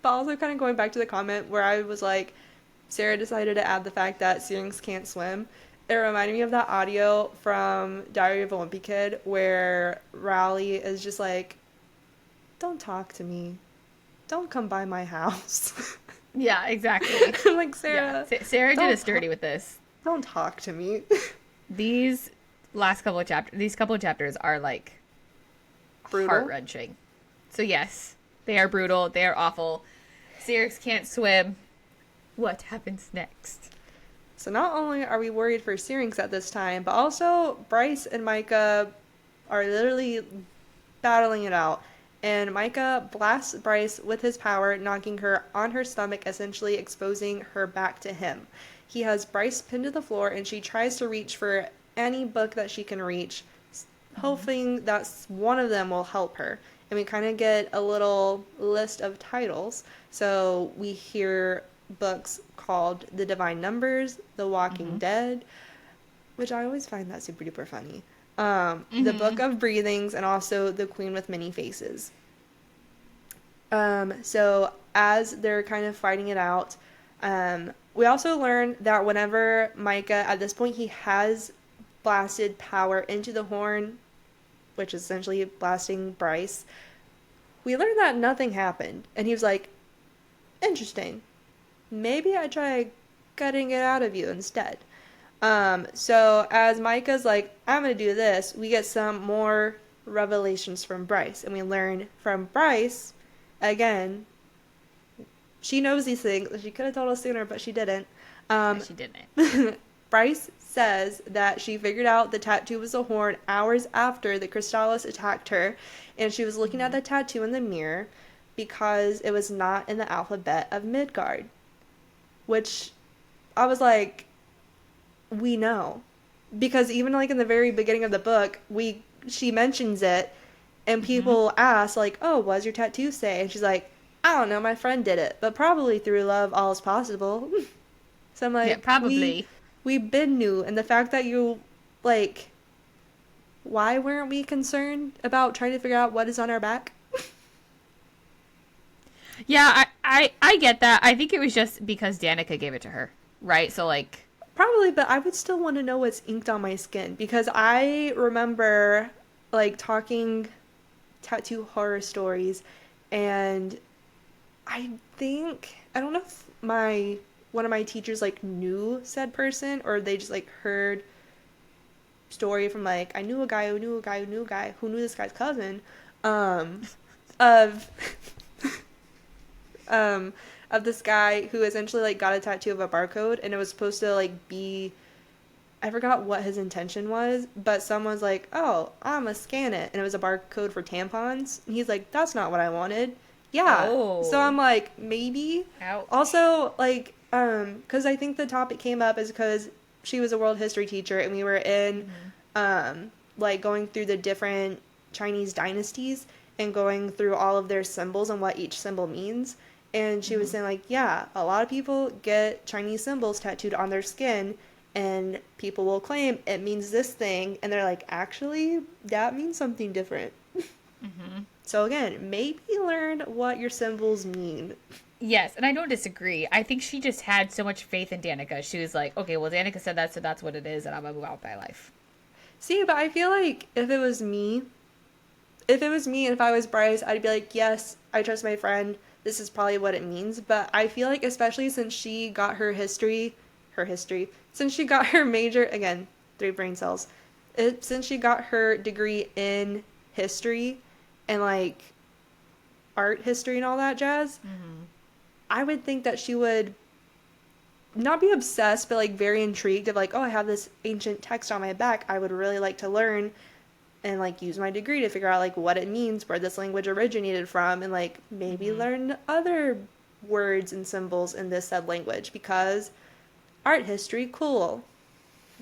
also kind of going back to the comment where I was like, Sarah decided to add the fact that Syrinx can't swim. It reminded me of that audio from Diary of a Wimpy Kid where Rowley is just like, don't talk to me. Don't come by my house.
Yeah, exactly.
I'm like, Sarah.
Yeah. Sarah did
don't
us dirty with this.
Don't talk to me.
These couple of chapters are like
Brutal.
heart-wrenching. So yes, they are brutal. They are awful. Syrinx can't swim. What happens next?
So not only are we worried for Syrinx at this time, but also Bryce and Micah are literally battling it out. And Micah blasts Bryce with his power, knocking her on her stomach, essentially exposing her back to him. He has Bryce pinned to the floor, and she tries to reach for any book that she can reach, hoping that one of them will help her. And we kind of get a little list of titles. So we hear books called The Divine Numbers, The Walking Dead, which I always find that super duper funny. The Book of Breathings, and also The Queen with Many Faces. So as they're kind of fighting it out, we also learn that whenever Micah, at this point, he has blasted power into the horn, which is essentially blasting Bryce, we learned that nothing happened. And he was like, interesting. Maybe I try cutting it out of you instead. So as Micah's like, I'm going to do this, we get some more revelations from Bryce. And we learn from Bryce, again, she knows these things. She could have told us sooner, but she didn't.
She didn't.
Bryce says that she figured out the tattoo was a horn hours after the Crystallis attacked her. And she was looking at the tattoo in the mirror because it was not in the alphabet of Midgard. Which I was like, we know. Because even like in the very beginning of the book, she mentions it and people ask like, oh, what does your tattoo say? And she's like, I don't know, my friend did it, but probably through love all is possible. So I'm like,
Yeah, probably.
We've been new, and the fact that you, like, why weren't we concerned about trying to figure out what is on our back?
Yeah, I get that. I think it was just because Danica gave it to her, right? So, like...
Probably, but I would still want to know what's inked on my skin, because I remember, like, talking tattoo horror stories, and I don't know if one of my teachers, like, knew said person, or they just, like, heard story from, like, I knew a guy who knew a guy who knew a guy who knew this guy's cousin, of this guy who essentially, like, got a tattoo of a barcode, and it was supposed to, like, be, I forgot what his intention was, but someone's like, oh, I'm gonna scan it, and it was a barcode for tampons, and he's like, that's not what I wanted. Yeah.
Oh.
So I'm like, maybe.
Ouch.
Also, like, because I think the topic came up is because she was a world history teacher, and we were in, like, going through the different Chinese dynasties and going through all of their symbols and what each symbol means. And she was saying, like, yeah, a lot of people get Chinese symbols tattooed on their skin, and people will claim it means this thing, and they're like, actually, that means something different. So again, maybe learn what your symbols mean.
Yes, and I don't disagree. I think she just had so much faith in Danica. She was like, okay, well, Danica said that, so that's what it is, and I'm gonna move on with my life.
See, but I feel like if it was me, and if I was Bryce, I'd be like, yes, I trust my friend. This is probably what it means. But I feel like, especially since she got her history, since she got her major, again, 3 brain cells, since she got her degree in history and, like, art history and all that jazz, I would think that she would not be obsessed, but, like, very intrigued of, like, oh, I have this ancient text on my back. I would really like to learn and like use my degree to figure out like what it means, where this language originated from, and like maybe learn other words and symbols in this said language, because art history, cool.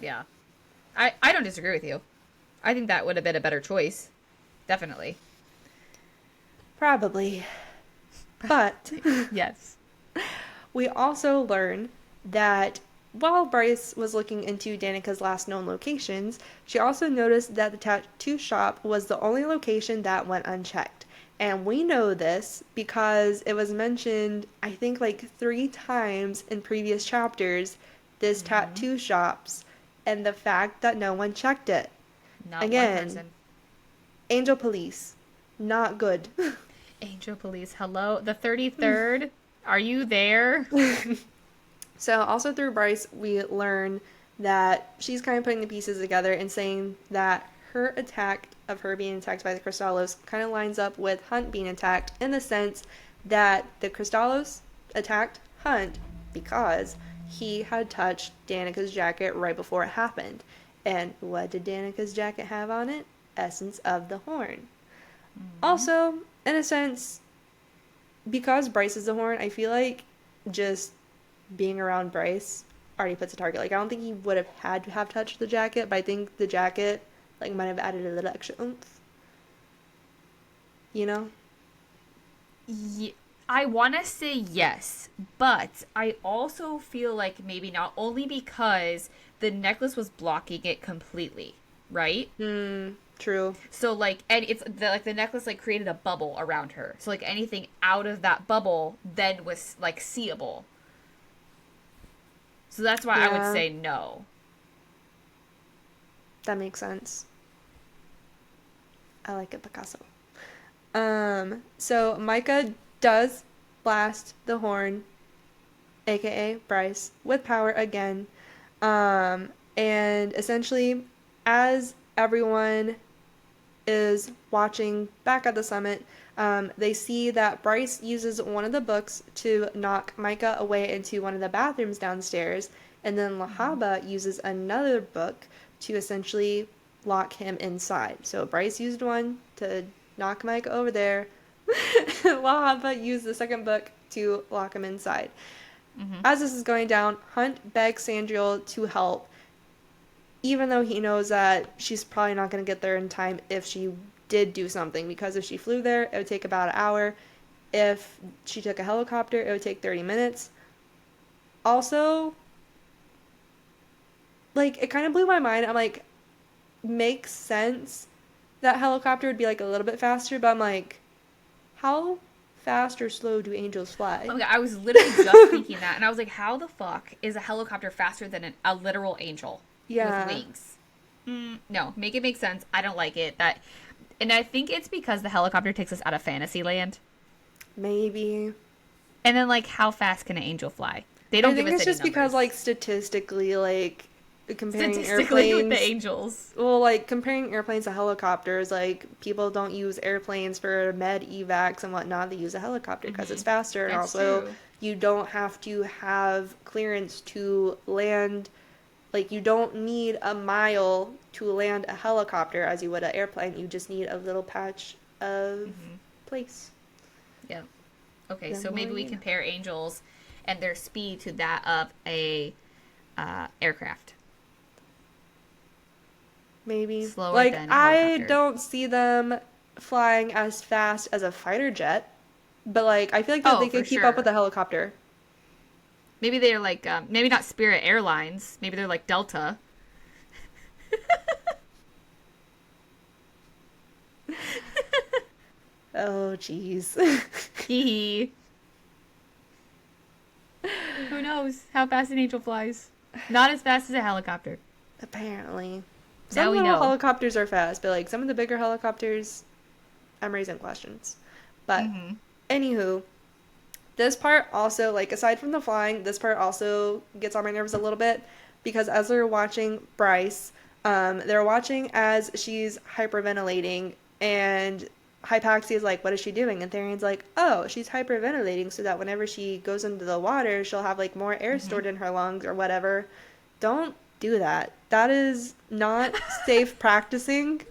Yeah. I don't disagree with you. I think that would have been a better choice. Definitely.
Probably. But
Yes.
we also learn that while Bryce was looking into Danica's last known locations, she also noticed that the tattoo shop was the only location that went unchecked. And we know this because it was mentioned, I think, like 3 times in previous chapters, this tattoo shops, and the fact that no one checked it.
Not
Again,
one person.
Angel Police. Not good.
Angel Police, hello. The 33rd, are you there?
So also through Bryce, we learn that she's kind of putting the pieces together and saying that her attack of her being attacked by the Crystallos kind of lines up with Hunt being attacked, in the sense that the Crystallos attacked Hunt because he had touched Danica's jacket right before it happened. And what did Danica's jacket have on it? Essence of the Horn. Also, in a sense, because Bryce is the Horn, I feel like just being around Bryce already puts a target. Like, I don't think he would have had to have touched the jacket, but I think the jacket, like, might have added a little extra oomph. You know?
I want to say yes, but I also feel like maybe not, only because the necklace was blocking it completely, right?
True.
So like, and it's the necklace like created a bubble around her. So like anything out of that bubble then was like seeable. So that's why I would say no.
That makes sense. I like it, Picasso. So Micah does blast the horn, aka Bryce, with power again. And essentially, as everyone is watching back at the summit, they see that Bryce uses one of the books to knock Micah away into one of the bathrooms downstairs, and then Lahaba uses another book to essentially lock him inside. So Bryce used one to knock Micah over there. Lahaba used the second book to lock him inside. As this is going down, Hunt begs Sandriel to help, even though he knows that she's probably not going to get there in time if she did do something, because if she flew there, it would take about an hour. If she took a helicopter, it would take 30 minutes. Also, like, it kind of blew my mind. I'm like, makes sense that helicopter would be, like, a little bit faster, but I'm like, how fast or slow do angels fly?
Oh my God, I was literally just thinking that, and I was like, how the fuck is a helicopter faster than a literal angel with wings? No, make it make sense. I don't like it. And I think it's because the helicopter takes us out of Fantasyland.
Maybe.
And then, like, how fast can an angel fly? They don't give us any
it's just
numbers.
because, like, statistically, like, comparing
Statistically
airplanes
with the angels.
Well, like, comparing airplanes to helicopters, like, people don't use airplanes for med evacs and whatnot. They use a helicopter because it's faster. And
That's
also,
true.
you don't have to have clearance to land. Like, you don't need a mile to land a helicopter as you would an airplane. You just need a little patch of place.
Yeah. Okay,
The
so
more
maybe we
you know.
compare angels and their speed to that of a aircraft.
Maybe.
Slower
Like,
than a
I
helicopter.
don't see them flying as fast as a fighter jet, but, like, I feel like that they
for
could keep up with
sure.
a helicopter.
Maybe they're like, maybe not Spirit Airlines. Maybe they're like Delta.
Oh, jeez.
Hee hee. Who knows how fast an angel flies? Not as fast as a helicopter.
Apparently.
Now
Some
we
little
know.
helicopters are fast, but, like, some of the bigger helicopters, I'm raising questions. But, anywho, this part also, like, aside from the flying, this part also gets on my nerves a little bit, because as they're watching Bryce, they're watching as she's hyperventilating, and Hypaxia is like, what is she doing? And Therion's like, oh, she's hyperventilating so that whenever she goes into the water, she'll have, like, more air stored in her lungs or whatever. Don't do that. That is not safe practicing.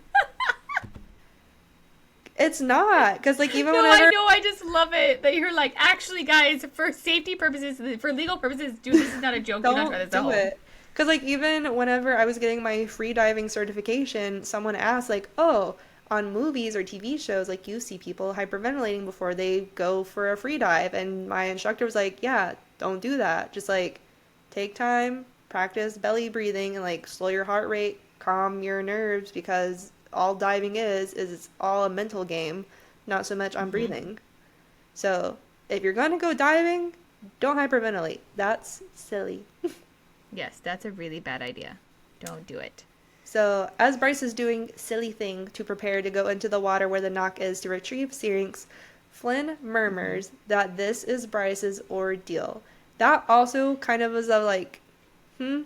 It's not, because like even
No,
whenever
I know. I just love it that you're like, actually, guys, for safety purposes, for legal purposes, dude, this is not a joke. Do not try
don't
this at
do
home.
it. Because like even whenever I was getting my free diving certification, someone asked like, "Oh, on movies or TV shows, like you see people hyperventilating before they go for a free dive," and my instructor was like, "Yeah, don't do that. Just like take time, practice belly breathing, and like slow your heart rate, calm your nerves because all diving is it's all a mental game, not so much on
Hmm.
breathing. So if you're gonna go diving, don't hyperventilate. That's silly."
Yes, that's a really bad idea. Don't do it.
So, as Bryce is doing silly thing to prepare to go into the water where the knock is to retrieve Syrinx, Flynn
Hmm.
murmurs that this is Bryce's ordeal. That also kind of was a like, hmm?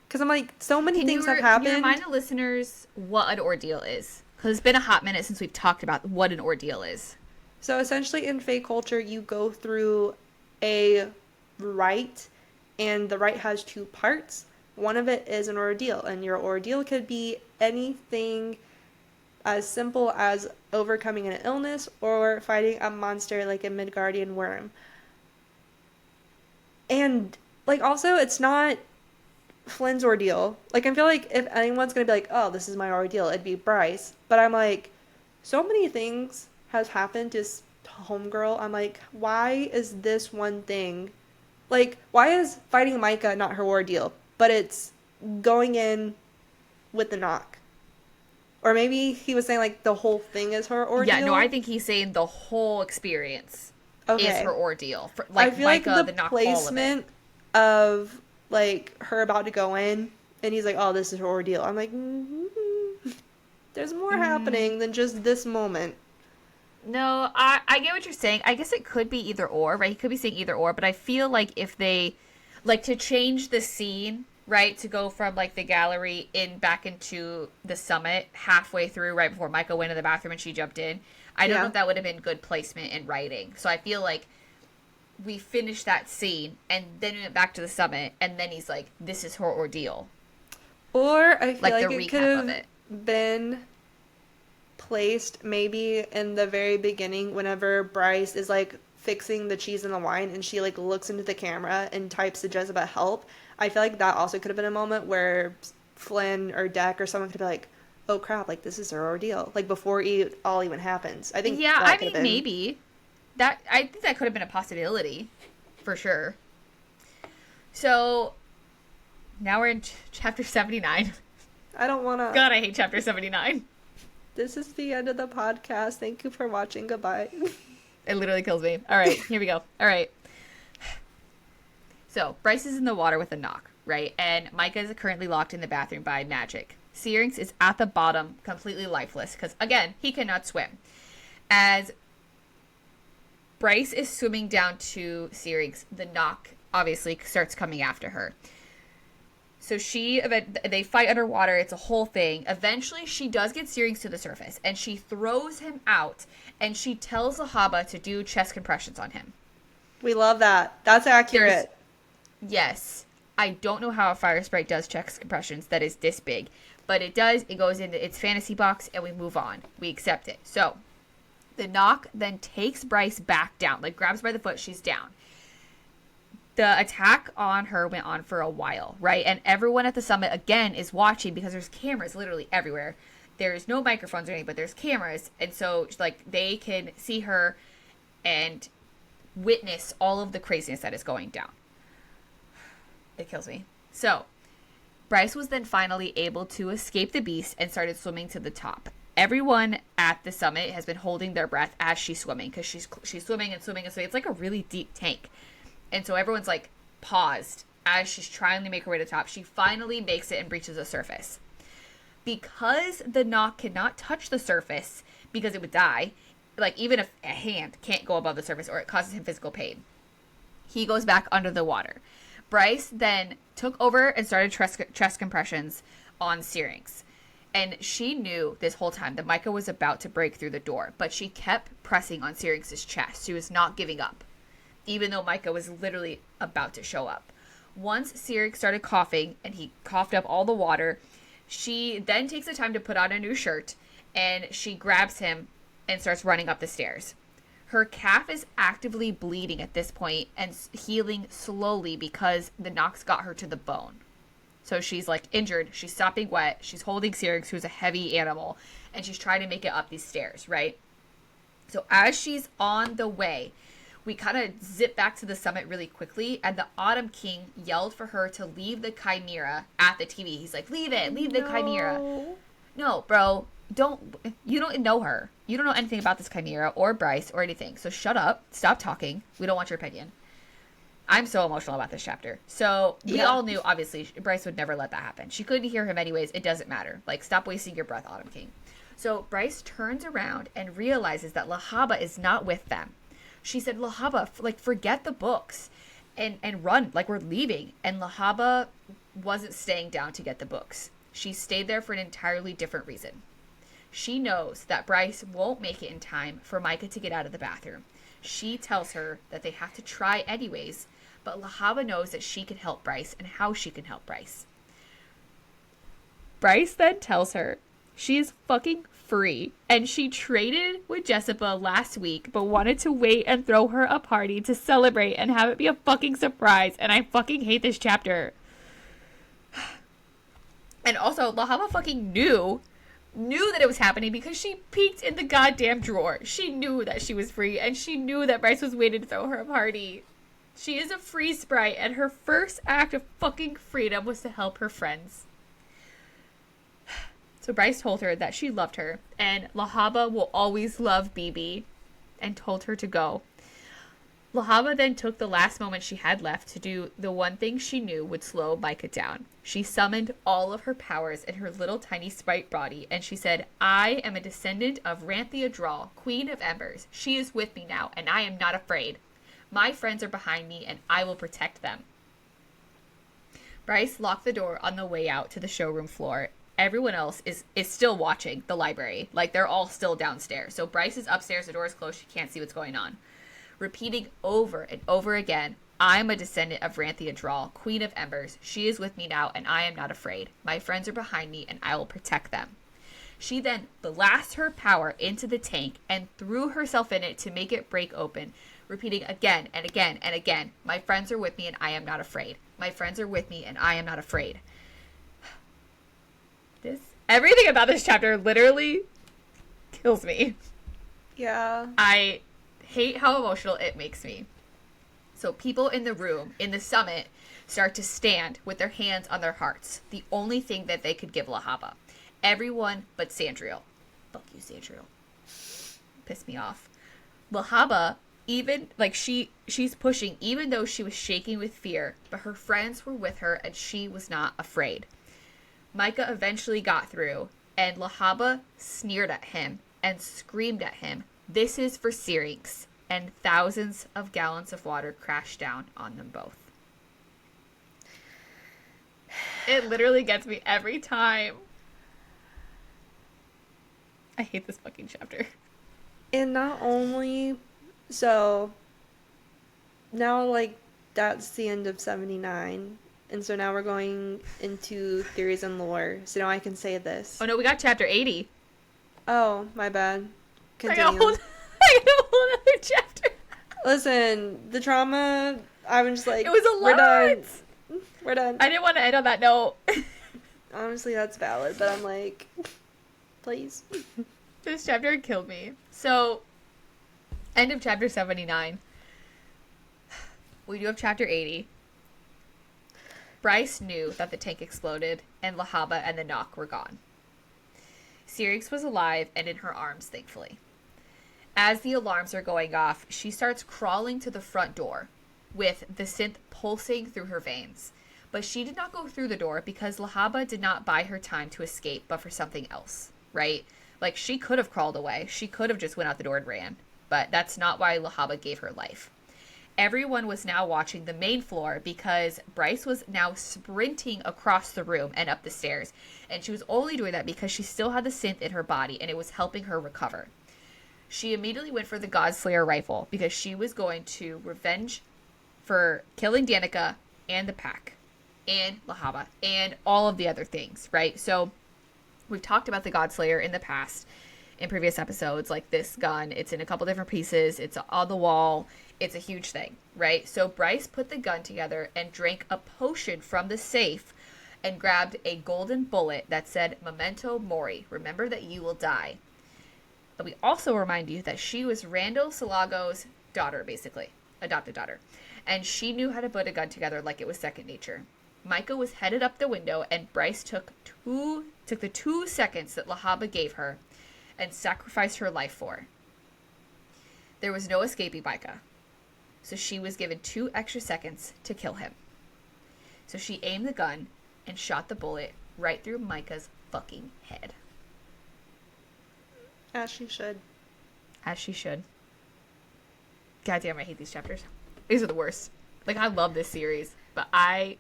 Because I'm like, so many things have
Can you remind
happened.
the listeners what an ordeal is? Because it's been a hot minute since we've talked about what an ordeal is.
So, essentially, in Fae culture, you go through a rite, and the rite has two parts. One of it is an ordeal, and your ordeal could be anything as simple as overcoming an illness or fighting a monster like a Midgardian worm. And like also it's not Flynn's ordeal. Like I feel like if anyone's gonna be like, oh, this is my ordeal, it'd be Bryce. But I'm like, so many things has happened to Homegirl. I'm like, why is this one thing? Like, why is fighting Micah not her ordeal? But it's going in with the knock. Or maybe he was saying like the whole thing is her
Yeah, no, I
ordeal.
think he's saying the whole experience is her
Okay.
ordeal. For,
I
like
feel like
Micah,
the
the knock, all of it.
placement of like her about to go in and he's like, "Oh, this is her ordeal." I'm like, there's more
Mm,
happening than just this moment.
no, I get what you're saying. I guess it could be either or, right? He could be saying either or, but I feel like if they like to change the scene, right, to go from like the gallery in back into the summit halfway through, right before Micah went in the bathroom and she jumped in. I don't know
Yeah.
if that would have been good placement in writing. So I feel like we finished that scene and then we went back to the summit and then he's like, this is her ordeal.
Or I feel
Like the
like it could
recap of
have
it.
been placed maybe in the very beginning whenever Bryce is like fixing the cheese and the wine and she like looks into the camera and types to Jezebel help. I feel like that also could have been a moment where Flynn or Deck or someone could be like, oh crap, like this is her ordeal. Like before all even happens. I think
Yeah,
that
I
could have
mean
been.
maybe. That I think that could have been a possibility. For sure. So now we're in chapter 79.
I don't want to.
God, I hate chapter 79.
This is the end of the podcast. Thank you for watching. Goodbye.
It literally kills me. All right, here we go. All right. So Bryce is in the water with a knock, right? And Micah is currently locked in the bathroom by magic. Syrinx is at the bottom, completely lifeless, because again, he cannot swim. As Bryce is swimming down to Syrinx, the knock obviously starts coming after her. So they fight underwater. It's a whole thing. Eventually, she does get Syrinx to the surface, and she throws him out, and she tells the Haba to do chest compressions on him.
We love that. That's
There's
accurate.
Yes. I don't know how a fire sprite does chest compressions that is this big, but it does. It goes into its fantasy box, and we move on. We accept it. So the knock then takes Bryce back down, like grabs her by the foot. She's down. The attack on her went on for a while, right? And everyone at the summit again is watching because there's cameras literally everywhere. There's no microphones or anything, but there's cameras, and so like they can see her and witness all of the craziness that is going down. It kills me. So Bryce was then finally able to escape the beast and started swimming to the top. Everyone at the summit has been holding their breath as she's swimming because she's swimming and swimming and swimming. It's like a really deep tank, and so everyone's like paused as she's trying to make her way to the top. She finally makes it and breaches the surface. Because the knock cannot touch the surface because it would die, like even if a hand can't go above the surface or it causes him physical pain, he goes back under the water. Bryce then took over and started chest compressions on Syrinx. And she knew this whole time that Micah was about to break through the door, but she kept pressing on Syrinx's chest. She was not giving up, even though Micah was literally about to show up. Once Syrinx started coughing and he coughed up all the water, she then takes the time to put on a new shirt and she grabs him and starts running up the stairs. Her calf is actively bleeding at this point and healing slowly because the knocks got her to the bone. So she's like injured. She's sopping wet. She's holding Syrinx, who's a heavy animal, and she's trying to make it up these stairs, right? So as she's on the way, we kind of zip back to the summit really quickly, and the Autumn King yelled for her to leave the Chimera at the TV. He's like, leave it, leave the Chimera. No, bro, you don't know her. You don't know anything about this Chimera or Bryce or anything. So shut up, stop talking. We don't want your opinion. I'm so emotional about this chapter. So we all knew, obviously, Bryce would never let that happen. She couldn't hear him anyways. It doesn't matter. Like, stop wasting your breath, Autumn King. So Bryce turns around and realizes that Lahaba is not with them. She said, Lahaba, like, forget the books and run, like, we're leaving. And Lahaba wasn't staying down to get the books. She stayed there for an entirely different reason. She knows that Bryce won't make it in time for Micah to get out of the bathroom. She tells her that they have to try anyways, but Lahaba knows that she can help Bryce and how she can help Bryce. Bryce then tells her she is fucking free, and she traded with Jessica last week, but wanted to wait and throw her a party to celebrate and have it be a fucking surprise, and I fucking hate this chapter. And also, Lahaba fucking knew that it was happening because she peeked in the goddamn drawer. She knew that she was free, and she knew that Bryce was waiting to throw her a party. She is a free sprite, and her first act of fucking freedom was to help her friends. So Bryce told her that she loved her, and Lahaba will always love BB, and told her to go. Lahaba then took the last moment she had left to do the one thing she knew would slow Micah down. She summoned all of her powers in her little tiny sprite body, and she said, I am a descendant of Ranthia Drawl, Queen of Embers. She is with me now, and I am not afraid. My friends are behind me, and I will protect them. Bryce locked the door on the way out to the showroom floor. Everyone else is still watching the library. Like, they're all still downstairs. So Bryce is upstairs, the door is closed, she can't see what's going on. Repeating over and over again, I'm a descendant of Ranthia Drawl, Queen of Embers. She is with me now, and I am not afraid. My friends are behind me, and I will protect them. She then blasted her power into the tank and threw herself in it to make it break open, repeating again and again and again, my friends are with me, and I am not afraid. My friends are with me, and I am not afraid. Everything about this chapter literally kills me.
Yeah.
I hate how emotional it makes me. So people in the room, in the summit, start to stand with their hands on their hearts. The only thing that they could give Lahaba. Everyone but Sandriel. Fuck you, Sandriel. Pissed me off. Lahaba, even, like, she's pushing, even though she was shaking with fear, but her friends were with her and she was not afraid. Micah eventually got through, and Lahaba sneered at him and screamed at him, this is for Syrinx, and thousands of gallons of water crashed down on them both. It literally gets me every time. I hate this fucking chapter.
And not only, so, now, like, that's the end of 79. And so now we're going into theories and lore. So now I can say this.
Oh no, we got chapter 80.
Oh, my bad. Continue.
I got a whole other chapter.
Listen, the trauma, I'm just like,
it was a lot.
We're done.
I didn't want to end on that note.
Honestly, that's valid, but I'm like, please.
This chapter killed me. So, end of chapter 79. We do have chapter 80. Bryce knew that the tank exploded, and Lahaba and the knock were gone. Syrinx was alive and in her arms, thankfully. As the alarms are going off, she starts crawling to the front door, with the synth pulsing through her veins. But she did not go through the door because Lahaba did not buy her time to escape, but for something else, right? Like, she could have crawled away. She could have just went out the door and ran. But that's not why Lahaba gave her life. Everyone was now watching the main floor because Bryce was now sprinting across the room and up the stairs. And she was only doing that because she still had the synth in her body and it was helping her recover. She immediately went for the Godslayer rifle because she was going to revenge for killing Danica and the pack and Lahaba and all of the other things, right? So we've talked about the Godslayer in the past. in previous episodes, like this gun. It's in a couple different pieces. It's on the wall. It's a huge thing, right? So Bryce put the gun together and drank a potion from the safe and grabbed a golden bullet that said, Memento Mori, remember that you will die. But we also remind you that she was Randall Salago's daughter, basically, adopted daughter. And she knew how to put a gun together like it was second nature. Micah was headed up the window, and Bryce took the 2 seconds that Lahaba gave her and sacrificed her life for. There was no escaping Micah, so she was given 2 extra seconds to kill him. So she aimed the gun and shot the bullet right through Micah's fucking head.
As she should.
As she should. God damn, I hate these chapters. These are the worst. Like, I love this series, but I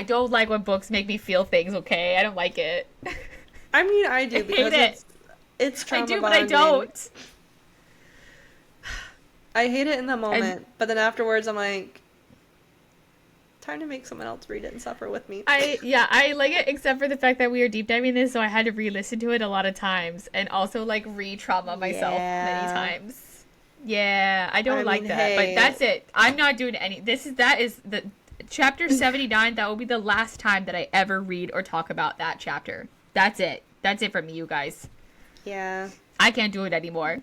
don't like when books make me feel things, okay? I don't like it.
I mean, I do, because it's trauma bonding.
I do, but I don't.
I hate it in the moment, but then afterwards I'm like, time to make someone else read it and suffer with me.
I like it, except for the fact that we are deep diving this, so I had to re-listen to it a lot of times, and also, like, re-trauma myself many times. Yeah, I don't like that, hey. But that's it. I'm not doing any, that is the chapter 79, that will be the last time that I ever read or talk about that chapter. That's it. That's it for me, you guys.
Yeah.
I can't do it anymore.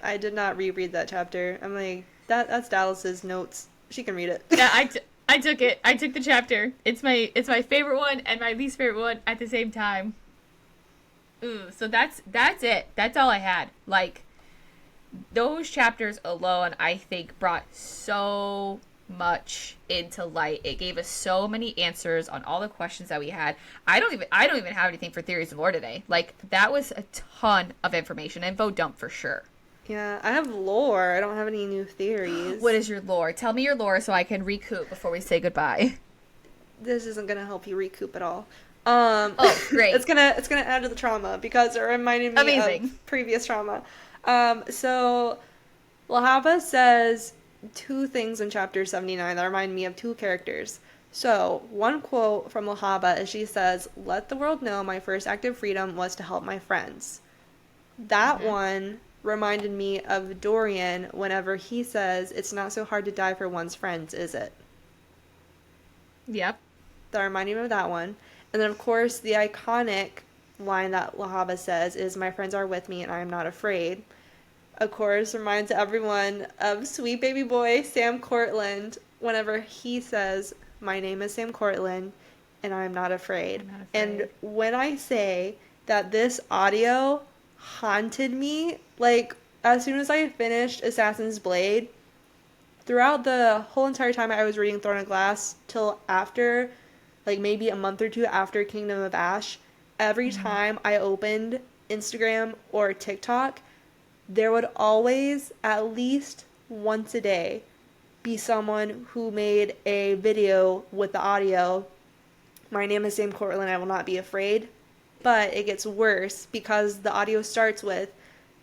I did not reread that chapter. I'm like, that's Dallas's notes. She can read it.
Yeah, I took it. I took the chapter. It's my favorite one and my least favorite one at the same time. Ooh, so that's it. That's all I had. Like, those chapters alone, I think, brought so much into light. It gave us so many answers on all the questions that we had. I don't even have anything for theories of lore today. Like, that was a ton of information. Info dump for sure.
Yeah, I have lore. I don't have any new theories.
What is your lore? Tell me your lore so I can recoup before we say goodbye.
This isn't gonna help you recoup at all.
Oh, great.
It's gonna add to the trauma because it reminded me of previous trauma. So Lahaba says 2 things in chapter 79 that remind me of 2 characters. So, one quote from Lahaba is she says, "Let the world know my first act of freedom was to help my friends." That one reminded me of Dorian whenever he says, "It's not so hard to die for one's friends, is it?"
Yep.
That reminded me of that one. And then, of course, the iconic line that Lahaba says is, "My friends are with me and I am not afraid." Of course, reminds everyone of sweet baby boy Sam Cortland whenever he says, "My name is Sam Cortland and I'm not afraid." And when I say that this audio haunted me, like, as soon as I finished Assassin's Blade, throughout the whole entire time I was reading Throne of Glass till after, like, maybe a month or 2 after Kingdom of Ash, every time I opened Instagram or TikTok, there would always, at least once a day, be someone who made a video with the audio, "My name is Sam Cortland, I will not be afraid." But it gets worse because the audio starts with,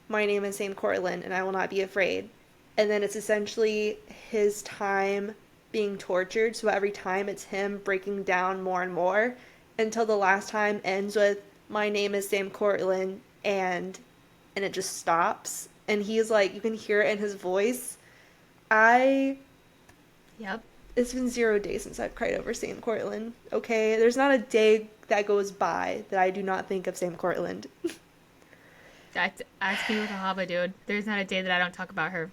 "My name is Sam Cortland and I will not be afraid." And then it's essentially his time being tortured. So every time it's him breaking down more and more until the last time ends with, "My name is Sam Cortland," and it just stops. And he's like, you can hear it in his voice.
Yep.
It's been 0 days since I've cried over Sam Cortland. Okay? There's not a day that goes by that I do not think of Sam Cortland.
That's me with Lahaba, dude. There's not a day that I don't talk about her.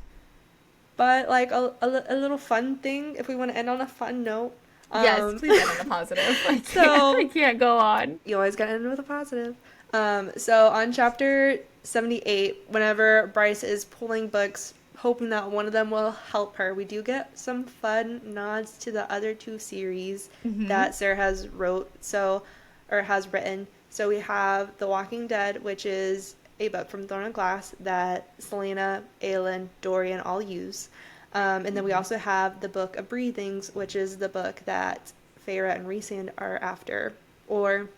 But, like, a little fun thing, if we want to end on a fun note.
Yes, please end on a positive. I can't go on.
You always gotta end with a positive. So on chapter 78, whenever Bryce is pulling books, hoping that one of them will help her, we do get some fun nods to the other 2 series that Sarah has written. So we have The Walking Dead, which is a book from Throne of Glass that Selena, Aelin, Dorian all use. And then we also have the Book of Breathings, which is the book that Feyre and Rhysand are after. Or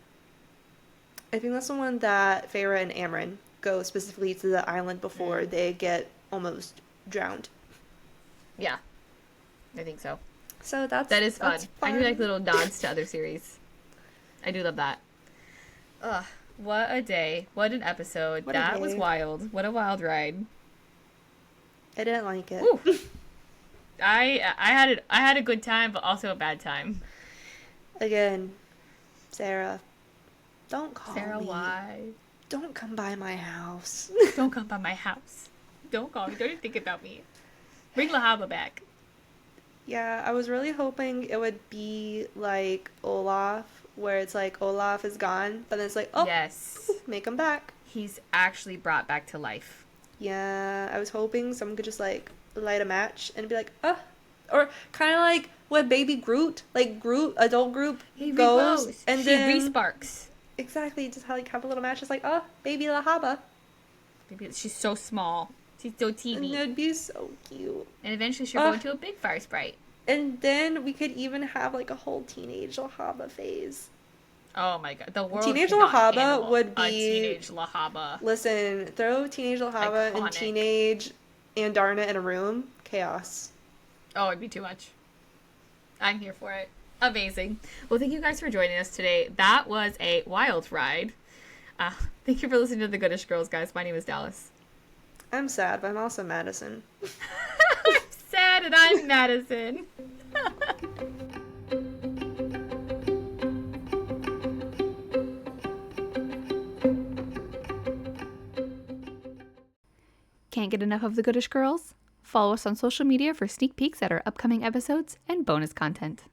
I think that's the one that Feyre and Amren go specifically to the island before they get almost drowned.
Yeah, I think so.
So that
is fun. I do like little nods to other series. I do love that. Ugh. What a day. What an episode.
What a
That was
day.
wild. What a wild ride.
I didn't like it.
Woo. I had a good time, but also a bad time.
Again, Sarah, don't call
Sarah,
me.
why?
Don't come by my house.
Don't come by my house. Don't call me. Don't even think about me. Bring LaHaba back.
Yeah, I was really hoping it would be like Olaf, where it's like Olaf is gone, but then it's like, oh,
Yes.
make him back.
He's actually brought back to life.
Yeah, I was hoping someone could just like light a match and be like, or kind of like what Baby Groot, like Groot, adult Groot
He
goes,
reglows.
and
He
then
re-sparks.
exactly just like have a little match, just like, oh, Baby Lahaba,
Maybe she's so small. She's so
and
teeny.
that'd be so cute.
And eventually she'll go into a big fire sprite.
And then we could even have like a whole teenage Lahaba phase.
Oh my god. The world
Teenage
cannot
LaHaba
handle
would
a
be-
teenage LaHaba.
Listen, throw teenage Lahaba and
Iconic.
teenage Andarna in a room, chaos.
Oh, it'd be too much. I'm here for it. Amazing. Well, thank you guys for joining us today. That was a wild ride. Thank you for listening to the Goodish Girls, guys. My name is Dallas.
I'm sad, but I'm also Madison.
I'm sad and I'm Madison. Can't get enough of the Goodish Girls? Follow us on social media for sneak peeks at our upcoming episodes and bonus content.